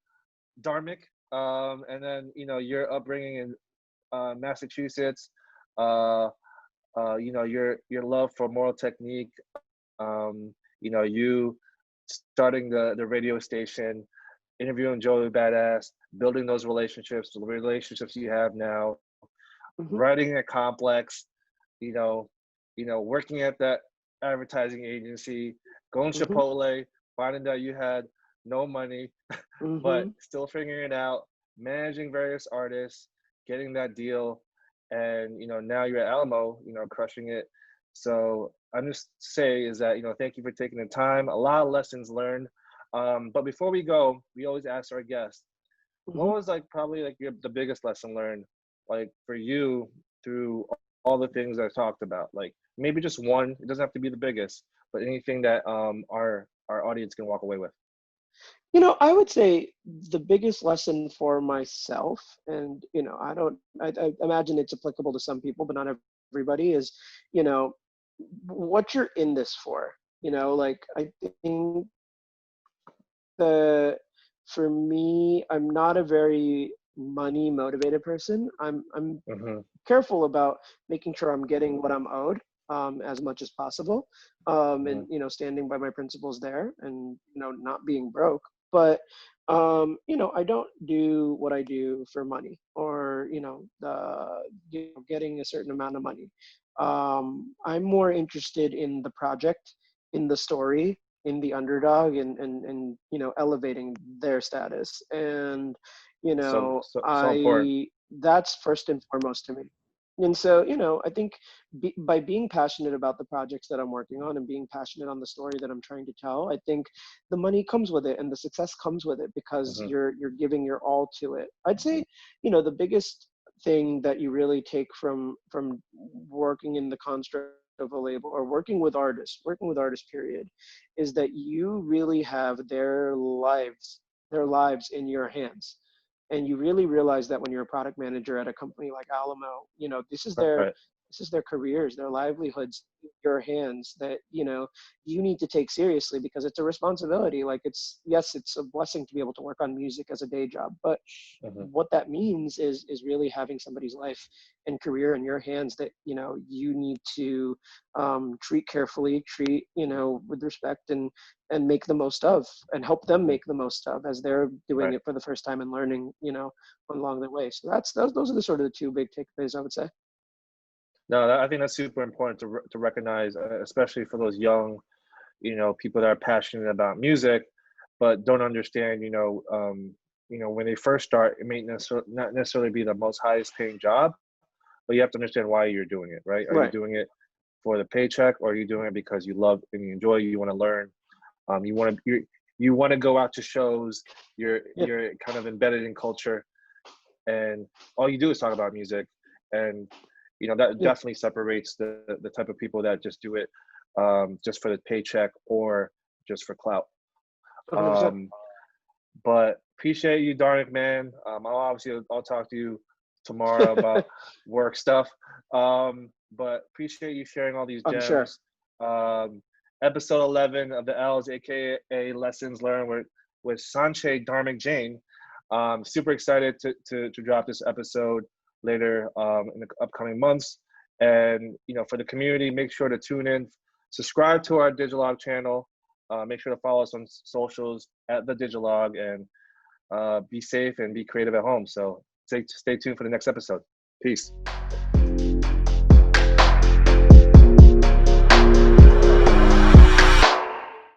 Dharmic, and then your upbringing in Massachusetts, uh, your love for Moral Technique, you starting the radio station, interviewing Joey Badass, building those relationships, the relationships you have now, Hmm. writing at Complex, you know, working at that advertising agency, going Hmm. Chipotle, finding that you had no money, but Hmm. still figuring it out, managing various artists, getting that deal, and now you're at Alamo, crushing it. So I'm just say is that thank you for taking the time. A lot of lessons learned. But before we go, we always ask our guests, what Hmm. was like probably like the biggest lesson learned, like for you through all the things I talked about? Like maybe just one. It doesn't have to be the biggest, but anything that our audience can walk away with. I would say the biggest lesson for myself, and I imagine it's applicable to some people, but not everybody, is, you know, what you're in this for. Like, I think the for me, I'm not a very money motivated person. I'm Mm-hmm. careful about making sure I'm getting what I'm owed, as much as possible, Mm-hmm. and standing by my principles there, and not being broke. But I don't do what I do for money, or getting a certain amount of money. I'm more interested in the project, in the story, in the underdog, and elevating their status. And So important. I that's first and foremost to me. And so, I think by being passionate about the projects that I'm working on, and being passionate on the story that I'm trying to tell, I think the money comes with it and the success comes with it, because Mm-hmm. you're giving your all to it. I'd say, the biggest thing that you really take from working in the construct of a label, or working with artists period, is that you really have their lives in your hands. And you really realize that when you're a product manager at a company like Alamo, Right. this is their careers, their livelihoods in your hands, that you need to take seriously, because it's a responsibility. Like, it's a blessing to be able to work on music as a day job, but Mm-hmm. what that means is really having somebody's life and career in your hands, that you need to treat carefully, treat with respect, and make the most of, and help them Mm-hmm. make the most of, as they're doing Right. it for the first time and learning along the way. So those are the sort of the two big takeaways, I would say. No, I think that's super important to recognize, especially for those young, people that are passionate about music, but don't understand, when they first start, it may not necessarily be the most highest paying job, but you have to understand why you're doing it, right? Are you Right. doing it for the paycheck, or are you doing it because you love and you enjoy, you want to learn, you want to go out to shows, Yeah. you're kind of embedded in culture, and all you do is talk about music, and that Yeah. definitely separates the type of people that just do it just for the paycheck or just for clout. 100%. um, but appreciate you, Darnick, man. I'll talk to you tomorrow about work stuff. But appreciate you sharing all these I'm sure. gems. Um, Episode 11 of the L's, aka Lessons Learned with Sanchay Dharmic Jain. Super excited to drop this episode later in the upcoming months. And for the community, make sure to tune in, subscribe to our Digilogue channel. Make sure to follow us on socials at the Digilogue, and be safe and be creative at home. So stay tuned for the next episode. Peace.